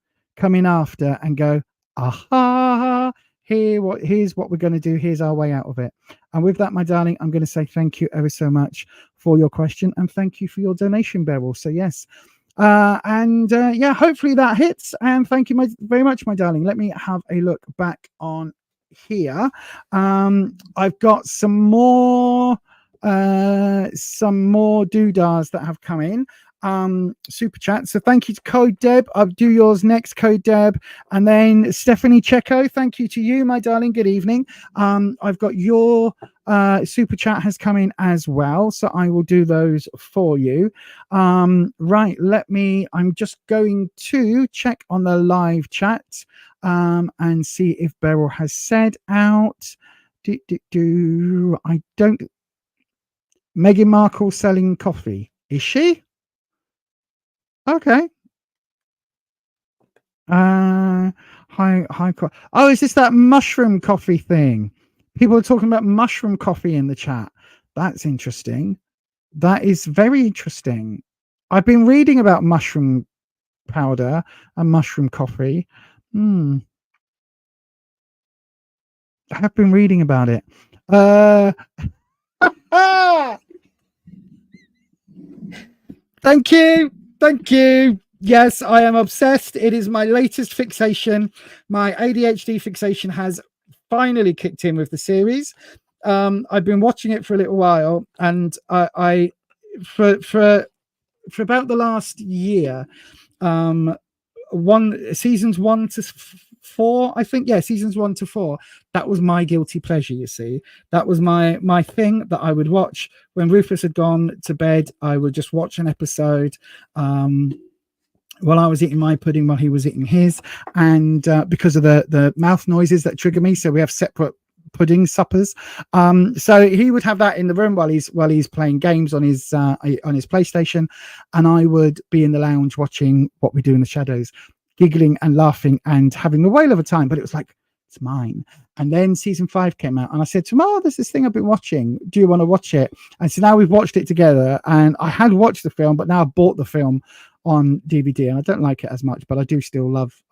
after and go, aha, here's what we're going to do. Here's our way out of it. And with that, my darling, I'm going to say thank you ever so much for your question, and thank you for your donation, Beryl. So yes, yeah, hopefully that hits, and thank you very much, my darling. Let me have a look back on here. I've got some more doodahs that have come in, super chat. So thank you to Code Deb. I'll do yours next, Code Deb, and then Stephanie Checo, thank you to you, my darling. Good evening. I've got your super chat has come in as well, so I will do those for you. Right, I'm just going to check on the live chat and see if Beryl has said out. I don't. Meghan Markle selling coffee. Is she? Okay. Hi. Oh, is this that mushroom coffee thing? People are talking about mushroom coffee in the chat. That's interesting. That is very interesting. I've been reading about mushroom powder and mushroom coffee. I have been reading about it. Thank you. Yes, I am obsessed. It is my latest fixation. My ADHD fixation has finally kicked in with the series. I've been watching it for a little while, and I for about the last year, seasons 1 to 4, I think. Yeah, seasons 1 to 4. That was my guilty pleasure. You see, that was my thing that I would watch when Rufus had gone to bed. I would just watch an episode while I was eating my pudding, while he was eating his, and because of the mouth noises that trigger me, so we have separate pudding suppers. So he would have that in the room while he's playing games on his PlayStation, and I would be in the lounge watching What We Do in the Shadows, giggling and laughing and having a whale of a time. But it was like, it's mine. And then season 5 came out, and I said to him, there's this thing I've been watching, do you want to watch it? And so now we've watched it together, and I had watched the film, but now I've bought the film on DVD, and I don't like it as much, but I do still love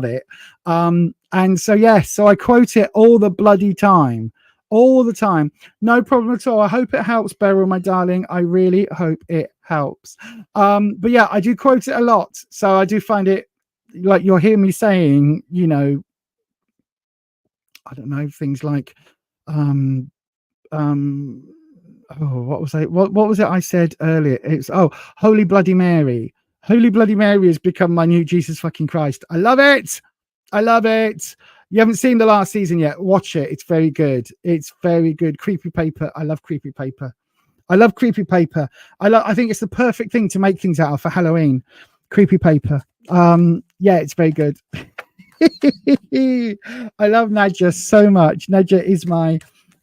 it. And so yes, so I quote it all the bloody time, all the time. No problem at all. I hope it helps, Beryl, my darling. I really hope it helps. But yeah, I do quote it a lot, so I do find it, like, you'll hear me saying, you know, I don't know, things like what was it I said earlier? It's Holy Bloody Mary. Holy Bloody Mary has become my new Jesus fucking Christ. I love it. You haven't seen the last season yet, watch it. It's very good. Creepy paper. I love creepy paper. I think it's the perfect thing to make things out of for Halloween. Creepy paper. Yeah, it's very good. I love Nadja so much. Nadja is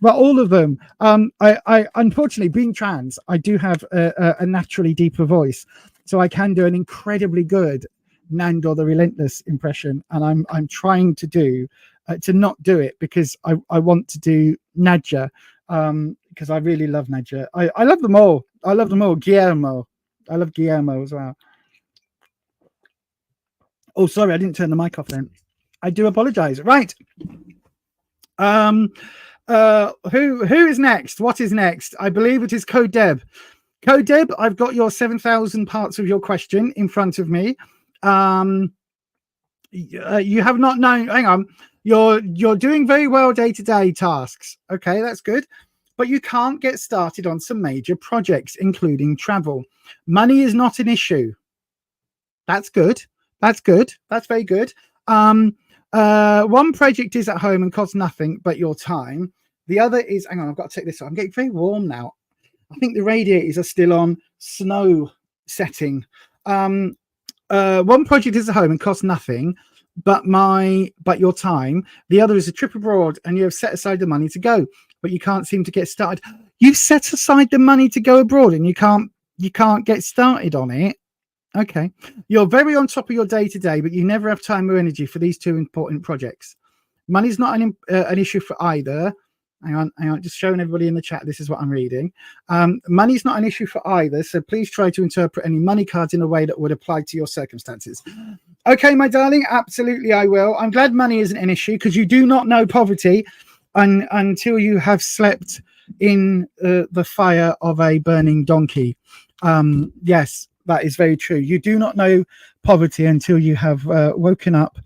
all of them. I unfortunately, being trans, I do have a naturally deeper voice, so I can do an incredibly good Nandor the Relentless impression, and I'm trying to not do it because I want to do Nadja, because I really love Nadja. I love them all. Guillermo. I love Guillermo as well. Oh, sorry, I didn't turn the mic off then. I do apologize. Right. Who is next? What is next? I believe it is Code Deb. Code Deb, I've got your 7,000 parts of your question in front of me. You have not known. Hang on. You're doing very well day-to-day tasks. Okay, that's good. But you can't get started on some major projects, including travel. Money is not an issue. That's good. That's good. That's very good. One project is at home and costs nothing but your time. The other is, hang on, I've got to take this off. I'm getting very warm now. I think the radiators are still on snow setting. One project is at home and costs nothing but your time. The other is a trip abroad, and you have set aside the money to go, but you can't seem to get started. You've set aside the money to go abroad, and you can't get started on it. Okay, you're very on top of your day-to-day, but you never have time or energy for these two important projects. Money's not an issue for either. Hang on, just showing everybody in the chat, this is what I'm reading. Money's not an issue for either, so please try to interpret any money cards in a way that would apply to your circumstances. Okay, my darling, absolutely I will. I'm glad money isn't an issue, because you do not know poverty until you have slept in the fire of a burning donkey. Yes, that is very true. You do not know poverty until you have woken up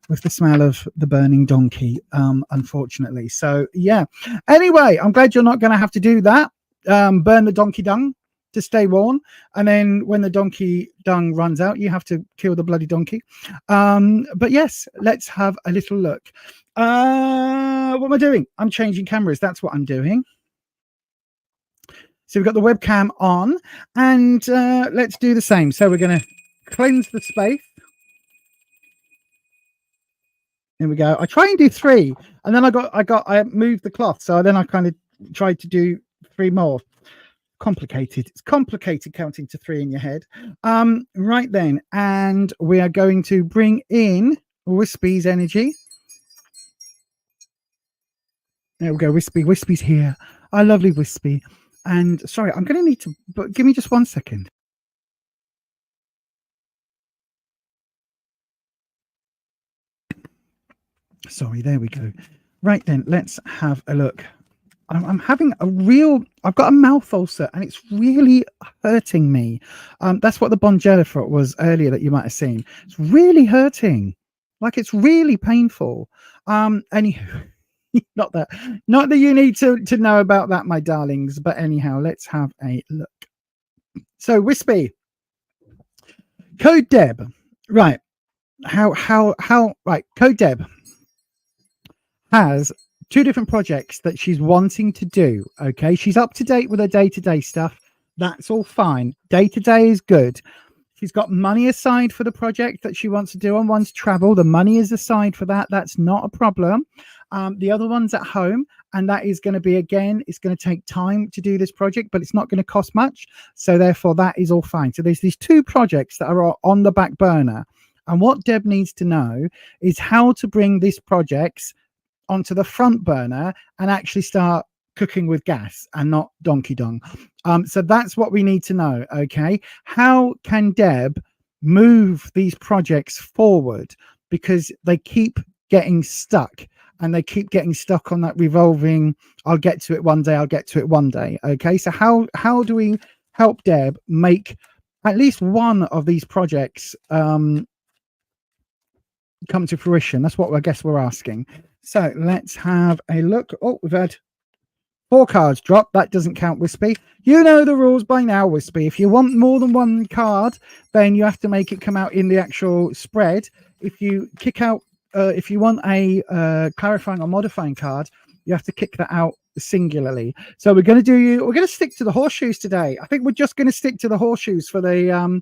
with the smell of the burning donkey, unfortunately. So, yeah. Anyway, I'm glad you're not going to have to do that. Burn the donkey dung to stay warm. And then when the donkey dung runs out, you have to kill the bloody donkey. But yes, let's have a little look. What am I doing? I'm changing cameras. That's what I'm doing. So we've got the webcam on, and let's do the same. So we're going to cleanse the space. Here we go. I try and do 3, and then I moved the cloth, so then I kind of tried to do 3 more. Complicated. It's complicated counting to 3 in your head. Right then, and we are going to bring in Wispy's energy. There we go. Wispy's here. Our lovely Wispy. And sorry, I'm going to need to, but give me just 1 second. Sorry, there we go. Right then, let's have a look. I'm having I've got a mouth ulcer, and it's really hurting me. That's what the Bonjela thought was earlier that you might have seen. It's really hurting. Like, it's really painful. Anywho, not that you need to know about that, my darlings. But anyhow, let's have a look. So, Wispy. Code Deb. Right. Right. Code Deb has 2 different projects that she's wanting to do. Okay, she's up to date with her day-to-day stuff. That's all fine. Day-to-day is good. She's got money aside for the project that she wants to do on one's travel. The money is aside for that. That's not a problem. The other one's at home, and that is going to be, again, it's going to take time to do this project, but it's not going to cost much. So therefore, that is all fine. So there's these 2 projects that are on the back burner. And what Deb needs to know is how to bring these projects onto the front burner and actually start cooking with gas and not donkey dung. So that's what we need to know. Okay, how can Deb move these projects forward, because they keep getting stuck, and they keep getting stuck on that revolving, I'll get to it one day. Okay, so how do we help Deb make at least one of these projects come to fruition? That's what I guess we're asking. So let's have a look. Oh, we've had 4 cards drop. That doesn't count, Wispy. You know the rules by now, Wispy. If you want more than 1 card, then you have to make it come out in the actual spread. If you kick out, if you want a clarifying or modifying card, you have to kick that out singularly. So we're going to stick to the horseshoes today. I think we're just going to stick to the horseshoes for the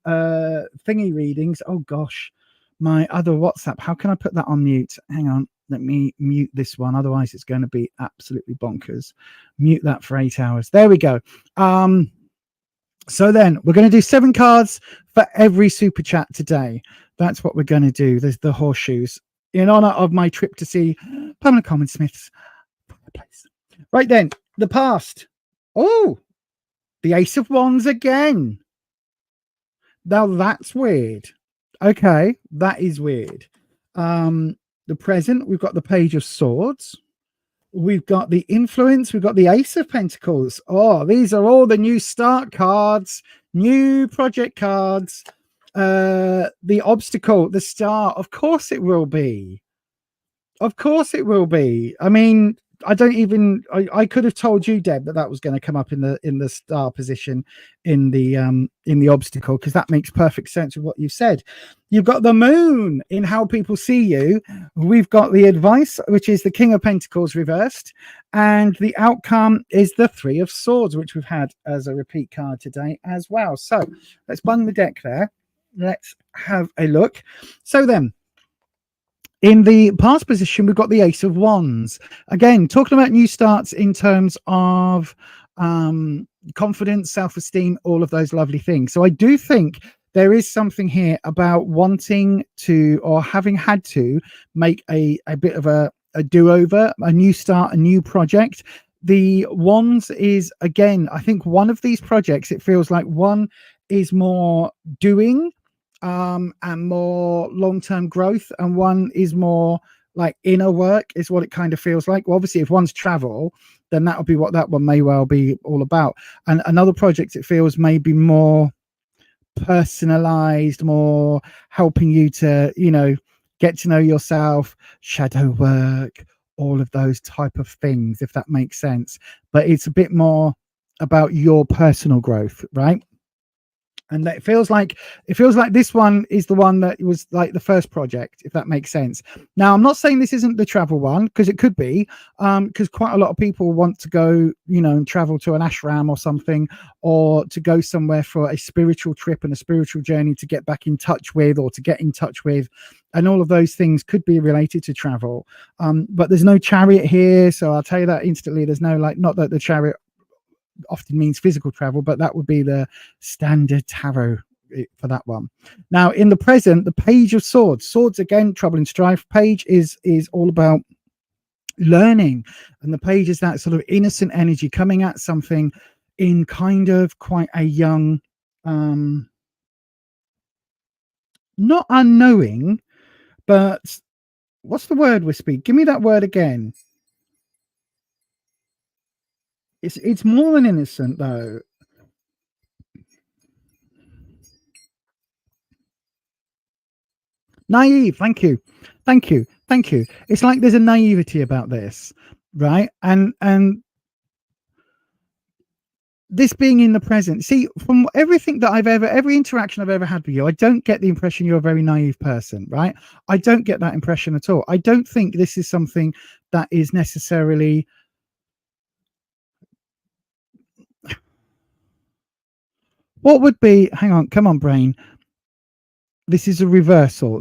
thingy readings. Oh gosh. My other WhatsApp, how can I put that on mute? Hang on, let me mute this one, otherwise it's going to be absolutely bonkers. Mute that for 8 hours. There we go. So then we're going to do 7 cards for every super chat today. That's what we're going to do. There's the horseshoes in honor of my trip to see Pamela Coleman Smith's fireplace. Right then, the past. Oh, the Ace of Wands again. Now that's weird. Okay, that is weird. The present, we've got the Page of Swords. We've got the Influence. We've got the Ace of Pentacles. Oh, these are all the new start cards, new project cards. The obstacle, the star. Of course it will be. Of course it will be. I mean, I don't even. I could have told you, Deb, that was going to come up in the star position in the obstacle, because that makes perfect sense with what you said. You've got the moon in how people see you. We've got the advice, which is the King of Pentacles reversed, and the outcome is the Three of Swords, which we've had as a repeat card today as well. So let's bung the deck there. Let's have a look. So then, in the past position, we've got the Ace of Wands. Again, talking about new starts in terms of confidence, self-esteem, all of those lovely things. So I do think there is something here about wanting to, or having had to, make a bit of a do-over, a new start, a new project. The Wands is, again, I think one of these projects, it feels like one is more doing, and more long-term growth, and one is more like inner work, is what it kind of feels like. Well, obviously if one's travel, then that'll be what that one may well be all about, and another project, it feels, maybe more personalized, more helping you to, you know, get to know yourself, shadow work, all of those type of things, if that makes sense. But it's a bit more about your personal growth, right? And it feels like this one is the one that was like the first project, if that makes sense. Now, I'm not saying this isn't the travel one, because it could be, because quite a lot of people want to go, you know, and travel to an ashram or something, or to go somewhere for a spiritual trip and a spiritual journey to get back in touch with, or to get in touch with, and all of those things could be related to travel. But there's no chariot here, so I'll tell you that instantly. There's no, like, not that the chariot often means physical travel, but that would be the standard tarot for that one. Now, in the present, the Page of Swords, again, trouble and strife. Page is all about learning, and the Page is that sort of innocent energy coming at something in kind of quite a young, not unknowing, but what's the word, Wispy? Give me that word again. It's more than innocent, though. Naive. Thank you. It's like there's a naivety about this, right? And this being in the present. See, from everything that every interaction I've ever had with you, I don't get the impression you're a very naive person, right? I don't get that impression at all. I don't think this is something that is necessarily... What would be... Hang on, come on, brain. This is a reversal.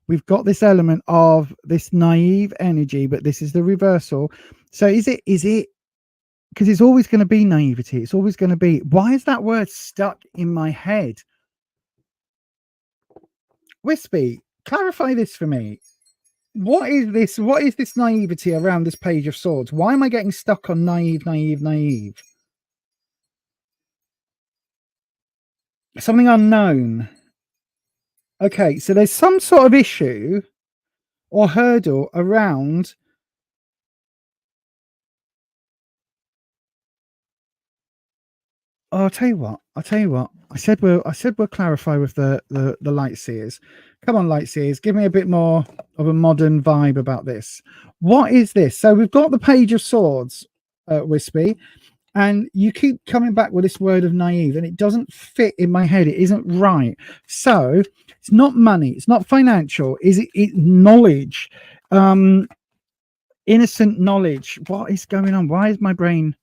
We've got this element of this naive energy, but this is the reversal. So is it, because it's always going to be naivety. It's always going to be... Why is that word stuck in my head? Wispy, clarify this for me. What is this? What is this naivety around this Page of Swords? Why am I getting stuck on naive? Something unknown. Okay, so there's some sort of issue or hurdle around... Oh, I'll tell you what. I said we'll clarify with the light seers. Come on, light seers, give me a bit more of a modern vibe about this. What is this? So we've got the Page of Swords, Wispy, and you keep coming back with this word of naive, and it doesn't fit in my head. It isn't right. So it's not money. It's not financial. Is it knowledge? Innocent knowledge. What is going on? Why is my brain...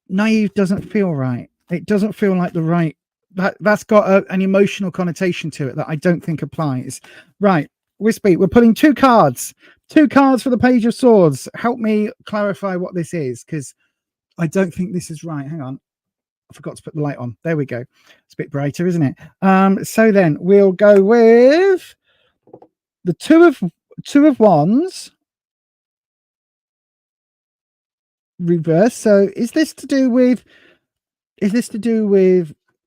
Naive doesn't feel right. It doesn't feel like the right... That's got an emotional connotation to it that I don't think applies. Right, Wispy, we're pulling two cards for the Page of Swords. Help me clarify what this is, because I don't think this is right. Hang on, I forgot to put the light on. There we go. It's a bit brighter, isn't it? So then we'll go with the two of Wands reverse. So is this to do with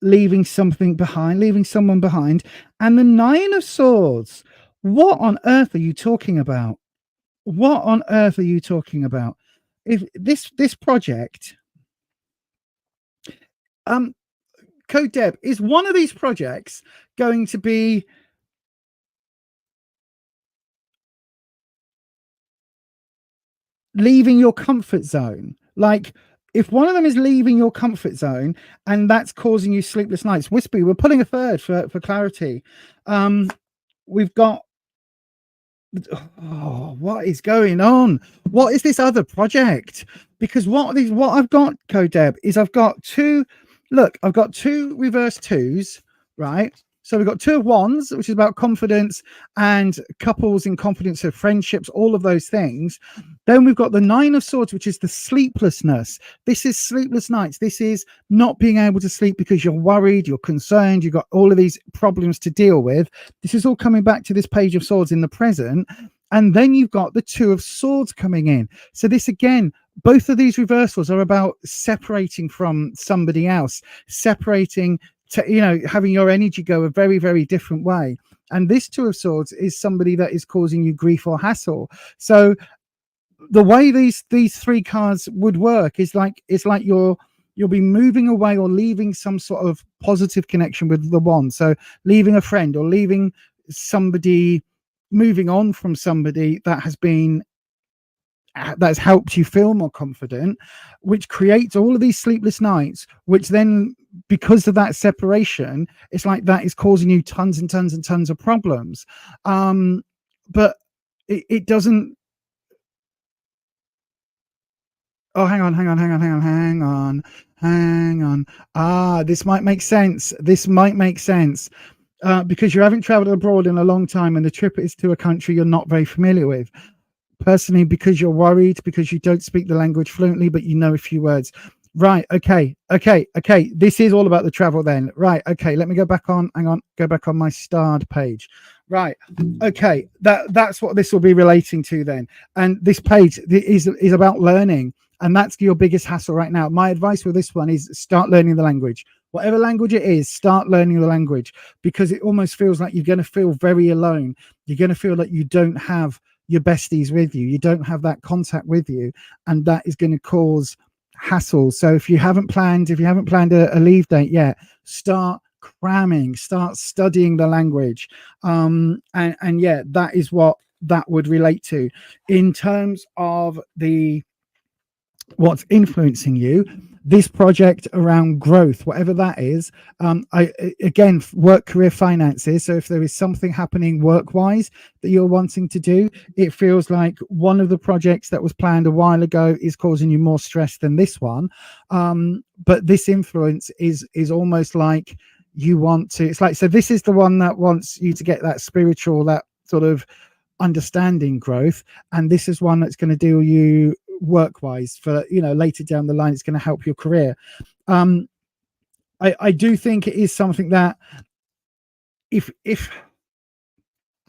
leaving something behind, leaving someone behind? And the Nine of Swords. What on earth are you talking about? If this project, Code Deb, is one of these projects going to be leaving your comfort zone? Like, if one of them is leaving your comfort zone and that's causing you sleepless nights, Wispy, we're pulling a third for clarity. We've got, oh, what is going on? What is this other project? Because what I've got, Code Deb, is I've got two reverse twos, right? So we've got 2 of wands, which is about confidence and couples in confidence of friendships, all of those things. Then we've got the 9 of swords, which is the sleeplessness. This is sleepless nights. This is not being able to sleep because you're worried, you're concerned, you've got all of these problems to deal with. This is all coming back to this page of swords in the present. And then you've got the 2 of swords coming in. So this, again, both of these reversals are about separating from somebody else, separating, having your energy go a very, very different way. And this 2 of swords is somebody that is causing you grief or hassle. So the way these 3 cards would work is like, it's like you'll be moving away or leaving some sort of positive connection with the wand. So leaving a friend or leaving somebody, moving on from somebody that's helped you feel more confident, which creates all of these sleepless nights, which then, because of that separation, it's like that is causing you tons and tons and tons of problems. But it doesn't. Oh, hang on. This might make sense. Because you haven't traveled abroad in a long time and the trip is to a country you're not very familiar with. Personally, because you're worried, because you don't speak the language fluently, but you know a few words. Right. Okay. This is all about the travel then. Right. Okay. Let me go back on. Go back on my starred page. Right. Okay. That's what this will be relating to then. And this page is about learning. And that's your biggest hassle right now. My advice with this one is start learning the language. Whatever language it is, start learning the language, because it almost feels like you're going to feel very alone. You're going to feel like you don't have your besties with you. You don't have that contact with you. And that is going to cause hassle. So if you haven't planned a leave date yet, start cramming, start studying the language. And yeah, that is what that would relate to. In terms of what's influencing you, this project around growth, whatever that is, work, career, finances. So if there is something happening work wise that you're wanting to do, it feels like one of the projects that was planned a while ago is causing you more stress than this one. But this influence is almost like you want to, it's like, so this is the one that wants you to get that spiritual, that sort of understanding growth. And this is one that's going to deal you work wise for, later down the line. It's going to help your career. I do think it is something that if I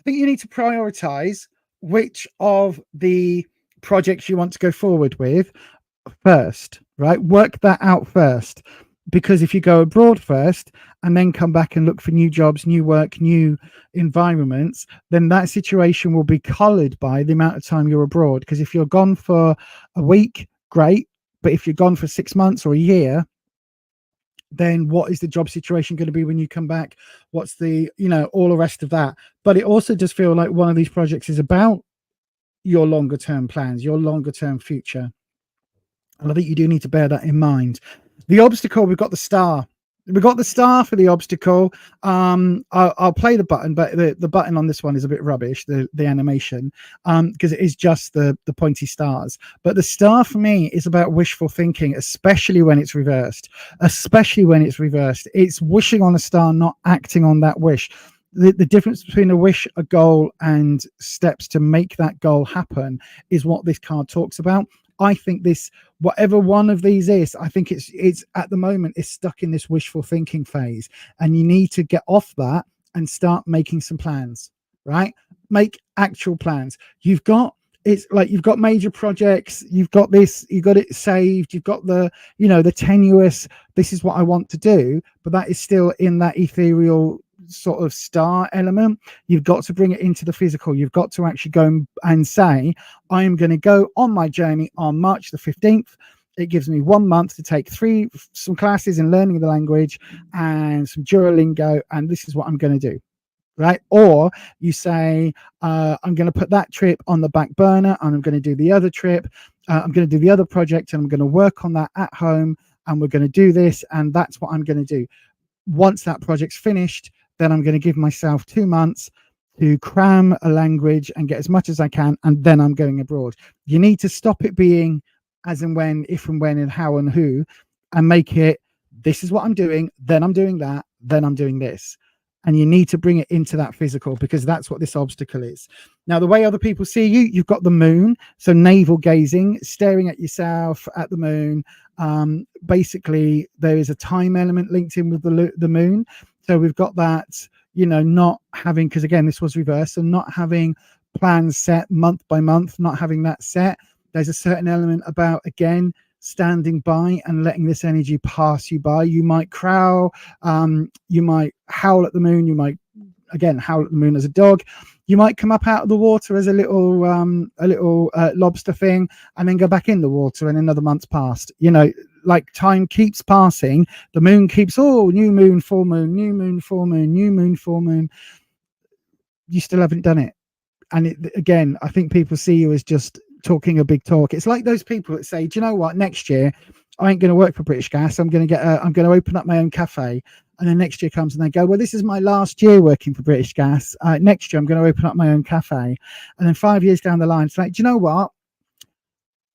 think you need to prioritize which of the projects you want to go forward with first, right? Work that out first, because if you go abroad first and then come back and look for new jobs, new work, new environments, then that situation will be colored by the amount of time you're abroad. Because if you're gone for a week, great. But if you're gone for 6 months or a year, then what is the job situation going to be when you come back? What's the, all the rest of that. But it also does feel like one of these projects is about your longer term plans, your longer term future. And I think you do need to bear that in mind. The obstacle, we've got the star. We've got the star for the obstacle. I'll play the button, but the button on this one is a bit rubbish, the animation, because it is just the pointy stars. But the star for me is about wishful thinking, especially when it's reversed. It's wishing on a star, not acting on that wish. The difference between a wish, a goal, and steps to make that goal happen is what this card talks about. I think this, whatever one of these is, I think it's at the moment it's stuck in this wishful thinking phase, and you need to get off that and start making some plans, right? Make actual plans. You've got major projects, you've got it saved, you've got the tenuous, this is what I want to do, but that is still in that ethereal sort of star element. You've got to bring it into the physical. You've got to actually go and say, I am going to go on my journey on March the 15th. It gives me 1 month to take some classes in learning the language and some Duolingo, and this is what I'm going to do. Right? Or you say, I'm going to put that trip on the back burner and I'm going to do the other trip. I'm going to do the other project and I'm going to work on that at home and we're going to do this. And that's what I'm going to do. Once that project's finished, then I'm going to give myself 2 months to cram a language and get as much as I can. And then I'm going abroad. You need to stop it being as and when, if and when, and how and who, and make it, this is what I'm doing. Then I'm doing that. Then I'm doing this. And you need to bring it into that physical, because that's what this obstacle is. Now, the way other people see you, you've got the moon. So navel gazing, staring at yourself at the moon. Basically, there is a time element linked in with the moon. So we've got that, you know, not having, because again, this was reversed, so not having plans set month by month, not having that set. There's a certain element about, again, standing by and letting this energy pass you by. You might growl, you might howl at the moon, you might again howl at the moon as a dog, you might come up out of the water as a little lobster thing and then go back in the water and another month's passed. You know, like time keeps passing, the moon keeps, new moon, full moon, new moon, full moon, new moon, full moon. You still haven't done it. And again, I think people see you as just talking a big talk. It's like those people that say, do you know what, next year I ain't going to work for British Gas, I'm going to open up my own cafe. And then next year comes and they go, well, this is my last year working for British Gas, next year I'm going to open up my own cafe. And then 5 years down the line, it's like, do you know what,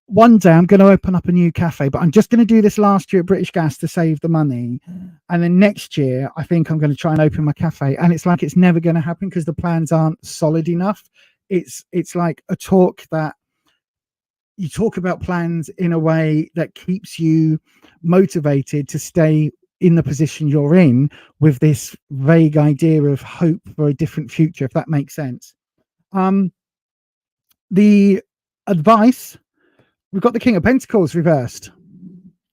one day I'm going to open up a new cafe, but I'm just going to do this last year at British Gas to save the money. And then next year I think I'm going to try and open my cafe. And it's like, it's never going to happen because the plans aren't solid enough. It's like a talk that you talk about plans in a way that keeps you motivated to stay in the position you're in, with this vague idea of hope for a different future, if that makes sense. The advice, we've got the King of Pentacles reversed.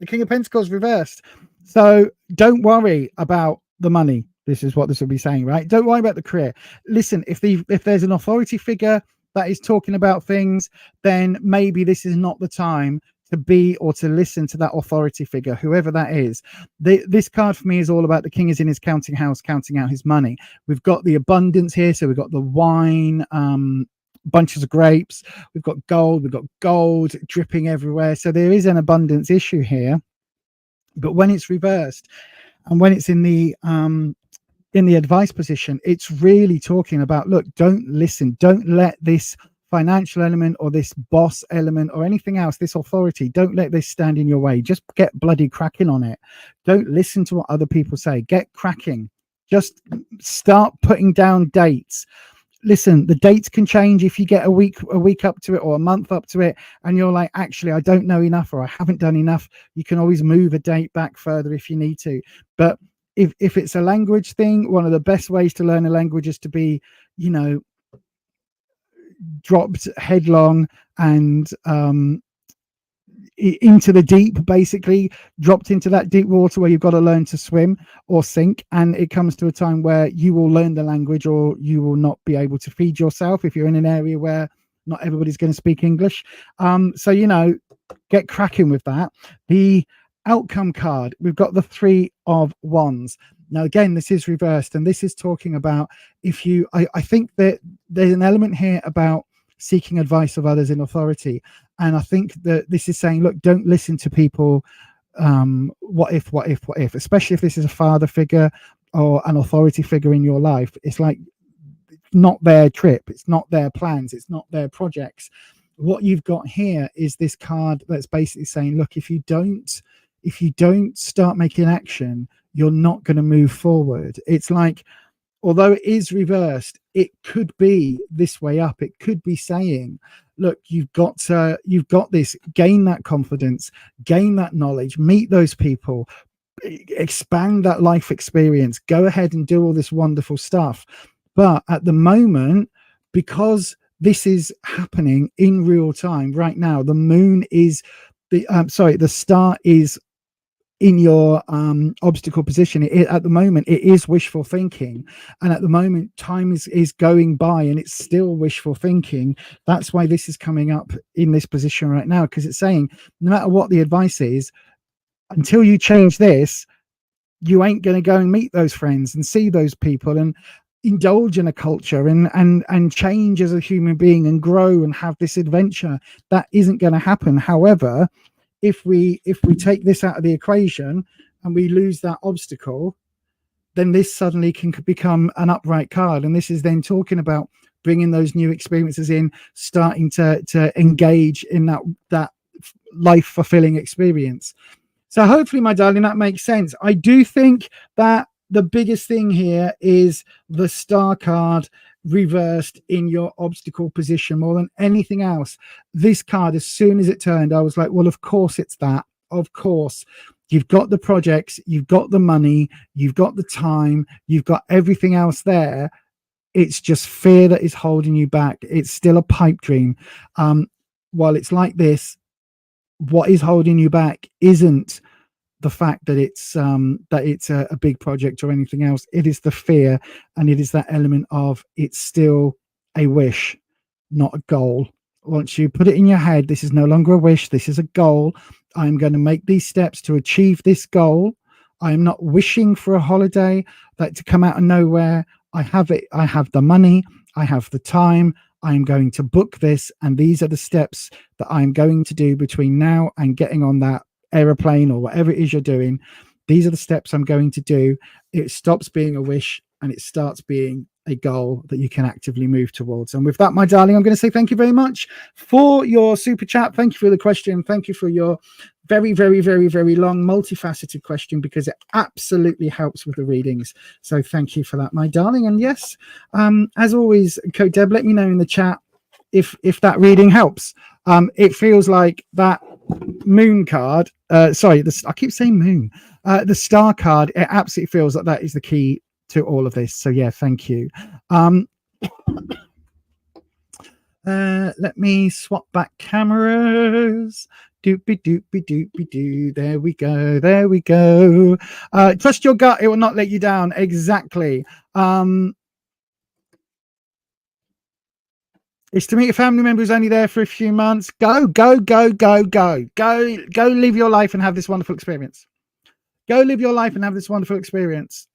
The King of Pentacles reversed. So don't worry about the money. This is what this will be saying, right? Don't worry about the career. Listen, if there's an authority figure that is talking about things, then maybe this is not the time to be or to listen to that authority figure, whoever that is. This card for me is all about the king is in his counting house, counting out his money. We've got the abundance here. So we've got the wine, bunches of grapes. We've got gold dripping everywhere. So there is an abundance issue here. But when it's reversed and when it's in the advice position, it's really talking about, look, don't listen. Don't let this financial element or this boss element or anything else, this authority, don't let this stand in your way. Just get bloody cracking on it. Don't listen to what other people say. Get cracking. Just start putting down dates. Listen, the dates can change if you get a week up to it or a month up to it and you're like, actually, I don't know enough or I haven't done enough. You can always move a date back further if you need to. But if it's a language thing, one of the best ways to learn a language is to be, you know, dropped headlong and into the deep, basically dropped into that deep water where you've got to learn to swim or sink, and it comes to a time where you will learn the language or you will not be able to feed yourself if you're in an area where not everybody's going to speak English. So, you know, get cracking with that. The outcome card, we've got the 3 of Wands. Now, again, this is reversed, and this is talking about if you, I think that there's an element here about seeking advice of others in authority. And I think that this is saying, look, don't listen to people. What if, especially if this is a father figure or an authority figure in your life. It's like, it's not their trip. It's not their plans. It's not their projects. What you've got here is this card that's basically saying, look, if you don't start making action, you're not going to move forward. It's like, although it is reversed, it could be this way up. It could be saying, look, you've got this, gain that confidence, gain that knowledge, meet those people, expand that life experience, go ahead and do all this wonderful stuff. But at the moment, because this is happening in real time right now, the moon is the star is in your obstacle position. At the moment, it is wishful thinking, and at the moment, time is going by, and it's still wishful thinking. That's why this is coming up in this position right now, because it's saying no matter what the advice is, until you change this, you ain't going to go and meet those friends and see those people and indulge in a culture and change as a human being and grow and have this adventure. That isn't going to happen. However, if we take this out of the equation and we lose that obstacle, then this suddenly can become an upright card. And this is then talking about bringing those new experiences in, starting to engage in that life fulfilling experience. So hopefully, my darling, that makes sense. I do think that the biggest thing here is the star card reversed in your obstacle position more than anything else. This card, as soon as it turned, I was like, well, of course it's that. Of course. You've got the projects, you've got the money, you've got the time, you've got everything else there. It's just fear that is holding you back. It's still a pipe dream. While it's like this, what is holding you back isn't the fact that it's a big project or anything else. It is the fear, and it is that element of it's still a wish, not a goal. Once you put it in your head, this is no longer a wish, this is a goal. I'm going to make these steps to achieve this goal. I am not wishing for a holiday that to come out of nowhere. I have it. I have the money. I have the time. I'm going to book this, and these are the steps that I'm going to do between now and getting on that aeroplane or whatever it is you're doing. These are the steps I'm going to do. It stops being a wish and it starts being a goal that you can actively move towards. And with that, my darling, I'm going to say thank you very much for your super chat. Thank you for the question. Thank you for your very, very, very, very long, multifaceted question, because it absolutely helps with the readings. So thank you for that, my darling. And yes, as always, Code Deb, let me know in the chat if that reading helps. It feels like that moon card, I keep saying moon, the star card, it absolutely feels like that is the key to all of this. So yeah, thank you. Let me swap back cameras. Doopy doopy doopy doo. There we go. There we go. Trust your gut, it will not let you down. Exactly. It's to meet a family member who's only there for a few months. Go live your life and have this wonderful experience. Go live your life and have this wonderful experience.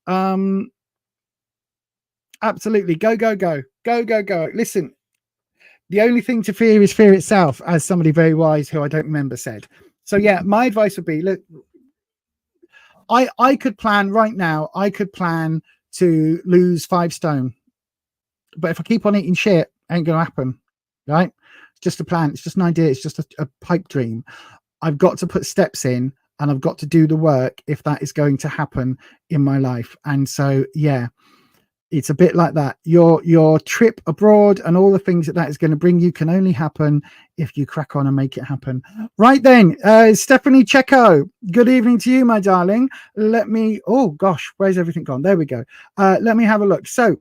Absolutely. Go. Listen, the only thing to fear is fear itself, as somebody very wise who I don't remember said. So yeah, my advice would be, look, I could plan right now, I could plan to lose 5 stone. But if I keep on eating shit, ain't gonna happen, right? It's just a plan, it's just an idea, it's just a pipe dream. I've got to put steps in, and I've got to do the work if that is going to happen in my life. And so yeah, it's a bit like that. Your trip abroad and all the things that is going to bring you can only happen if you crack on and make it happen. Right then, Stephanie Checo, good evening to you, my darling. Let me, oh gosh, where's everything gone? There we go. Let me have a look. So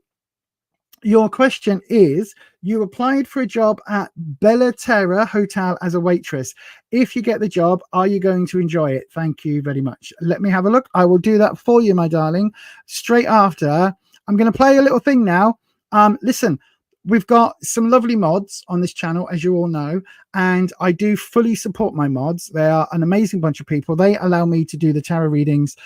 your question is, you applied for a job at Bella Terra Hotel as a waitress. If you get the job, are you going to enjoy it? Thank you very much. Let me have a look. I will do that for you, my darling, straight after. I'm going to play a little thing now. Listen, we've got some lovely mods on this channel, as you all know, and I do fully support my mods. They are an amazing bunch of people. They allow me to do the tarot readings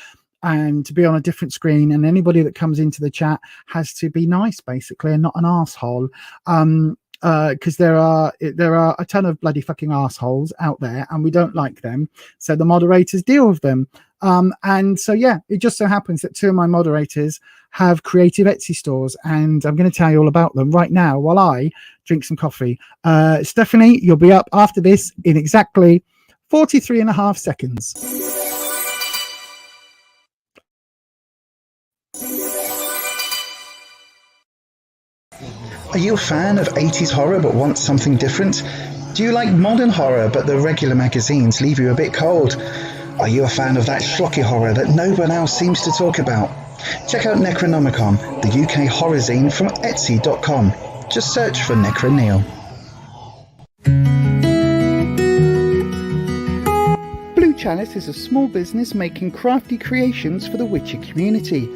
and to be on a different screen, and anybody that comes into the chat has to be nice, basically, and not an asshole. Because there are a ton of bloody fucking assholes out there, and we don't like them, so the moderators deal with them. And so yeah, it just so happens that 2 of my moderators have creative Etsy stores, and I'm going to tell you all about them right now while I drink some coffee. Stephanie, you'll be up after this in exactly 43.5 seconds. Are you a fan of 80s horror but want something different? Do you like modern horror but the regular magazines leave you a bit cold? Are you a fan of that schlocky horror that no one else seems to talk about? Check out Necronomicon, the UK horror zine from Etsy.com. Just search for Necroneil. Blue Chalice is a small business making crafty creations for the Witcher community.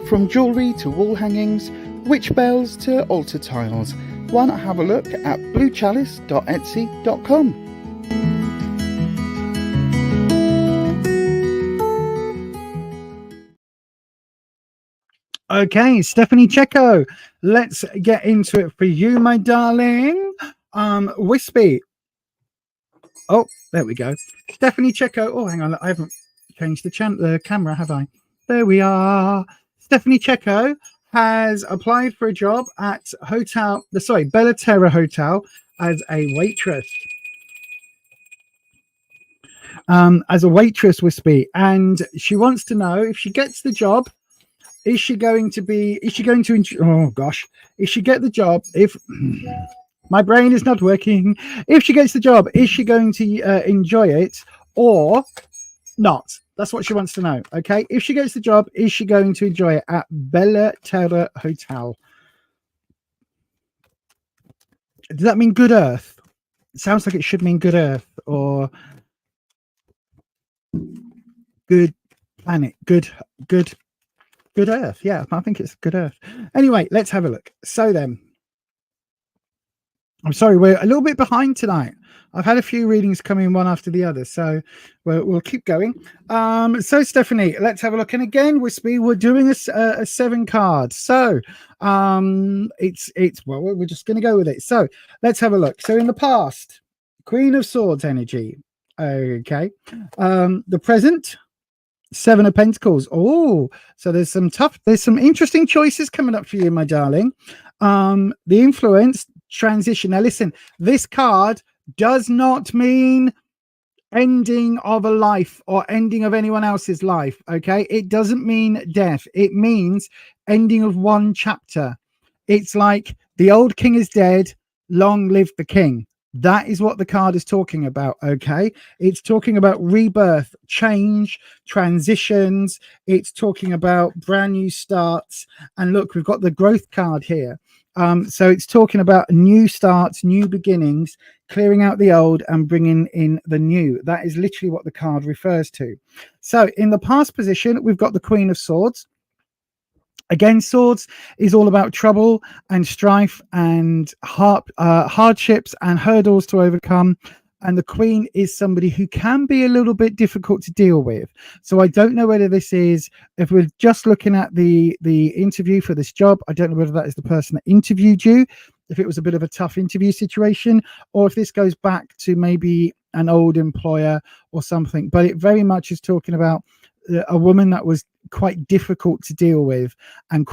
From jewellery to wall hangings, witch bells to altar tiles. Why not have a look at bluechalice.etsy.com. Okay, Stephanie Checo, let's get into it for you, my darling. Wispy. Oh, there we go. Stephanie Checo. Oh, hang on. I haven't changed the camera, have I? There we are. Stephanie Checo has applied for a job at Bella Terra Hotel as a waitress. Wispy. And she wants to know if she gets the job, is she going to get the job if my brain is not working? If she gets the job, is she going to enjoy it or not? That's what she wants to know. Okay. If she gets the job, is she going to enjoy it at Bella Terra Hotel? Does that mean Good Earth? It sounds like it should mean Good Earth or Good Planet. Good Earth. Yeah, I think it's Good Earth. Anyway, let's have a look. So then, I'm sorry, we're a little bit behind tonight. I've had a few readings come in one after the other, so we'll keep going. So Stephanie, let's have a look. And again, Wispy, we're doing a 7 card. So we're just going to go with it. So let's have a look. So in the past, Queen of Swords energy. Okay. The present, 7 of Pentacles. Oh, so there's some interesting choices coming up for you, my darling. The influence, transition. Now listen, this card does not mean ending of a life or ending of anyone else's life. Okay, it doesn't mean death. It means ending of one chapter. It's like the old king is dead, long live the king. That is what the card is talking about. Okay, it's talking about rebirth, change, transitions. It's talking about brand new starts. And look, we've got the growth card here. So it's talking about new starts, new beginnings, clearing out the old and bringing in the new. That is literally what the card refers to. So in the past position, we've got the Queen of Swords. Again, swords is all about trouble and strife and hardships and hurdles to overcome. And the Queen is somebody who can be a little bit difficult to deal with. So I don't know whether this is, if we're just looking at the interview for this job, I don't know whether that is the person that interviewed you, if it was a bit of a tough interview situation, or if this goes back to maybe an old employer or something. But it very much is talking about a woman that was quite difficult to deal with and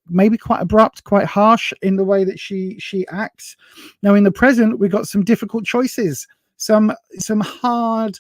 maybe quite abrupt, quite harsh in the way that she acts. Now in the present, we've got some difficult choices, some hard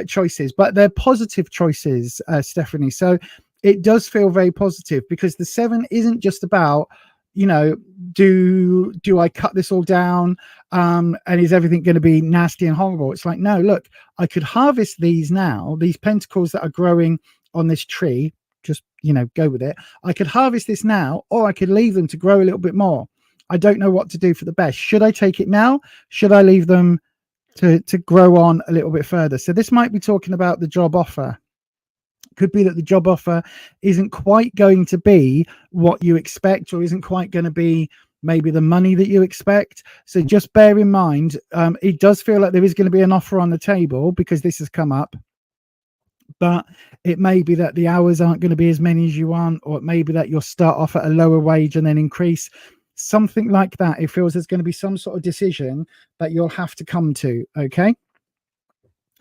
choices, but they're positive choices, Stephanie. So it does feel very positive because the 7 isn't just about, you know, do I cut this all down and is everything going to be nasty and horrible? It's like, no, look, I could harvest these now, these pentacles that are growing on this tree, just, you know, go with it. I could harvest this now, or I could leave them to grow a little bit more. I don't know what to do for the best. Should I take it now? Should I leave them to grow on a little bit further? So this might be talking about the job offer. Could be that the job offer isn't quite going to be what you expect, or isn't quite going to be maybe the money that you expect. So just bear in mind, it does feel like there is going to be an offer on the table because this has come up, but it may be that the hours aren't going to be as many as you want, or it may be that you'll start off at a lower wage and then increase. Something like that. It feels there's going to be some sort of decision that you'll have to come to. Okay.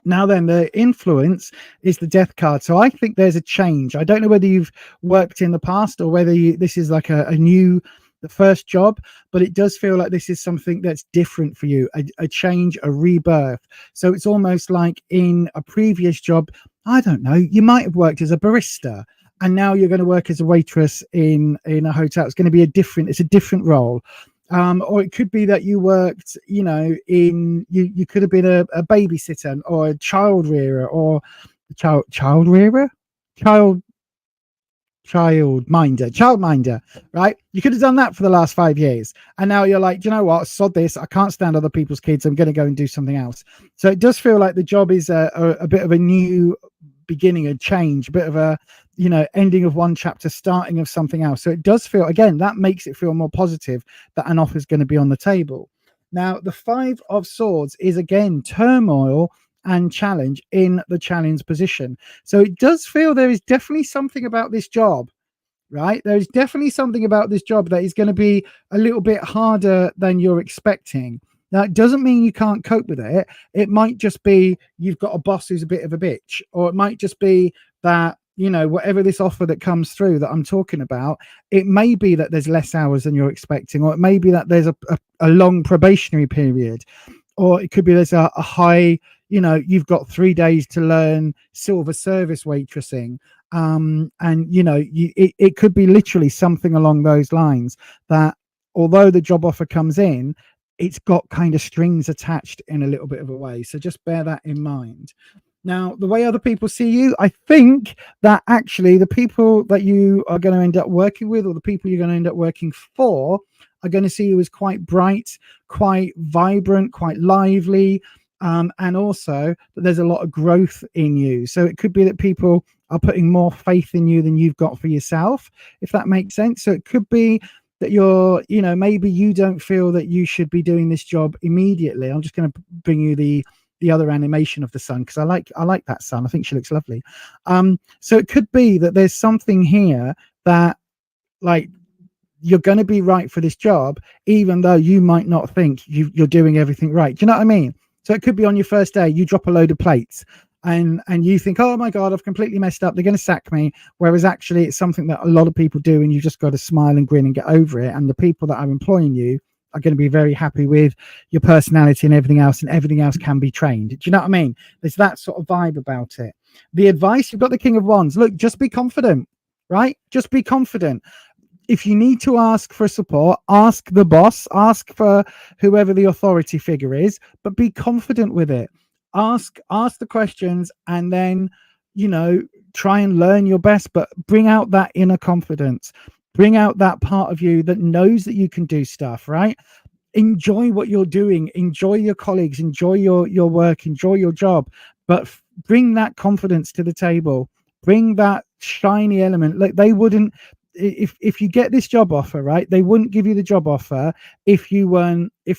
Now then, the influence is the death card. So I think there's a change. I don't know whether you've worked in the past or whether this is like the first job, but it does feel like this is something that's different for you, a change, a rebirth. So it's almost like in a previous job, I don't know, you might have worked as a barista and now you're going to work as a waitress in a hotel. It's going to be a different role. Or it could be that you worked, you know, you could have been a babysitter or a child rearer or child childminder, right? You could have done that for the last 5 years. And now you're like, you know what? Sod this. I can't stand other people's kids. I'm going to go and do something else. So it does feel like the job is a bit of a new beginning, a change, a bit of a, you know, ending of one chapter, starting of something else. So it does feel, again, that makes it feel more positive that an offer is going to be on the table. Now, the 5 of Swords is, again, turmoil and challenge in the challenge position. So it does feel there is definitely something about this job, right? There is definitely something about this job that is going to be a little bit harder than you're expecting. Now, it doesn't mean you can't cope with it. It might just be you've got a boss who's a bit of a bitch, or it might just be that, you know, whatever this offer that comes through that I'm talking about, it may be that there's less hours than you're expecting, or it may be that there's a long probationary period, or it could be there's a high, you know, you've got 3 days to learn silver service waitressing. And, you know, it could be literally something along those lines that although the job offer comes in, it's got kind of strings attached in a little bit of a way. So just bear that in mind. Now, the way other people see you, I think that actually the people that you are going to end up working with, or the people you're going to end up working for, are going to see you as quite bright, quite vibrant, quite lively, and also that there's a lot of growth in you. So it could be that people are putting more faith in you than you've got for yourself, if that makes sense. So it could be that you're, you know, maybe you don't feel that you should be doing this job immediately. I'm just going to bring you the other animation of the sun, because I like that sun. I think she looks lovely. So it could be that there's something here that, like, you're going to be right for this job, even though you might not think you're doing everything right. Do you know what I mean? So it could be on your first day, you drop a load of plates and you think, oh my God, I've completely messed up, they're going to sack me. Whereas actually it's something that a lot of people do, and you've just got to smile and grin and get over it. And the people that are employing you are going to be very happy with your personality and everything else can be trained. Do you know what I mean? There's that sort of vibe about it. The advice, you've got the King of Wands. Look, just be confident, right? Just be confident. If you need to ask for support, ask the boss, ask for whoever the authority figure is, but be confident with it. Ask the questions, and then, you know, try and learn your best, but bring out that inner confidence. Bring out that part of you that knows that you can do stuff, right? Enjoy what you're doing. Enjoy your colleagues. Enjoy your work. Enjoy your job. But bring that confidence to the table. Bring that shiny element. Like, they wouldn't, if you get this job offer, right, they wouldn't give you the job offer if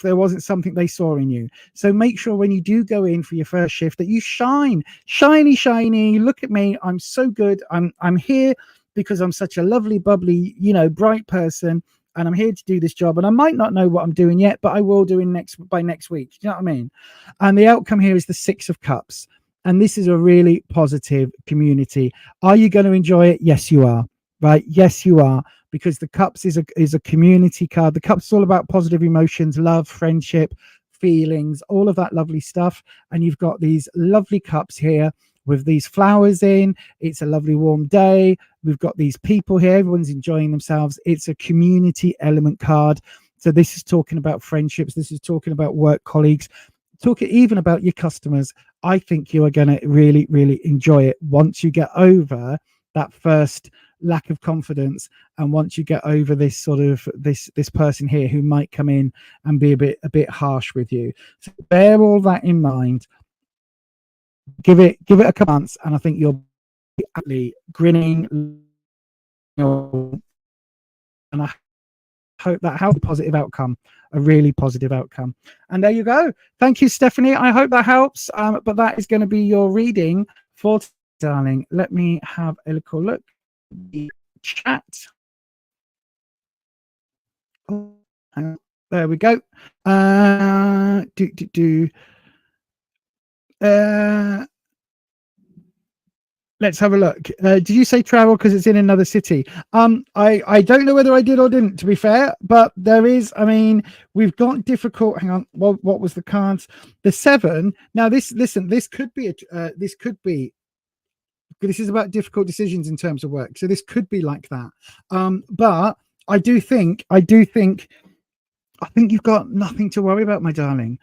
there wasn't something they saw in you. So make sure when you do go in for your first shift that you shine. Shiny. Look at me. I'm so good. I'm here because I'm such a lovely, bubbly, you know, bright person, and I'm here to do this job. And I might not know what I'm doing yet, but I will do by next week. Do you know what I mean? And the outcome here is the 6 of Cups. And this is a really positive community. Are you going to enjoy it? Yes, you are. Right? Yes, you are. Because the Cups is a community card. The Cups is all about positive emotions, love, friendship, feelings, all of that lovely stuff. And you've got these lovely cups here with these flowers in. It's a lovely warm day. We've got these people here. Everyone's enjoying themselves. It's a community element card. So this is talking about friendships. This is talking about work colleagues. Talking even about your customers. I think you are going to really, really enjoy it once you get over that first lack of confidence, and once you get over this sort of this person here who might come in and be a bit harsh with you. So bear all that in mind. Give it a couple months, and I think you'll be absolutely grinning. And I hope that has a positive outcome, a really positive outcome. And there you go. Thank you, Stephanie. I hope that helps. But that is going to be your reading for today, darling. Let me have a little look. The chat. Oh, there we go. Let's have a look. Did you say travel because it's in another city? I don't know whether I did or didn't, to be fair, but there is, I mean, we've got difficult, hang on, what was the cards? The 7. Now this could be this is about difficult decisions in terms of work. So this could be like that. But I think you've got nothing to worry about, my darling.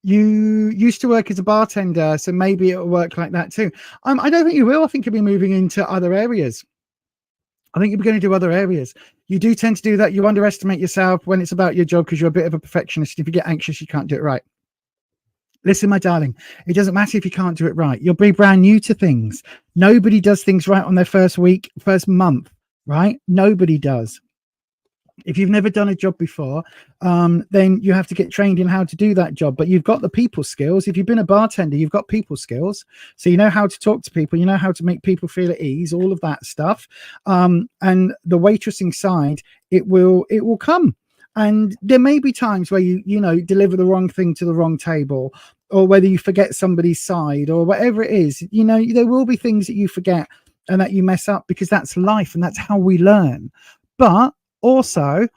You used to work as a bartender, so maybe it'll work like that too. I don't think you will. I think you'll be moving into other areas. I think you're going to do other areas. You do tend to do that. You underestimate yourself when it's about your job because you're a bit of a perfectionist. If you get anxious, you can't do it right. Listen, my darling, it doesn't matter if you can't do it right. You'll be brand new to things. Nobody does things right on their first week, first month, right? Nobody does. If you've never done a job before, then you have to get trained in how to do that job. But you've got the people skills. If you've been a bartender, you've got people skills. So you know how to talk to people. You know how to make people feel at ease, all of that stuff. And the waitressing side, it will come. And there may be times where you deliver the wrong thing to the wrong table, or whether you forget somebody's side or whatever it is. There will be things that you forget and that you mess up, because that's life and that's how we learn. But also,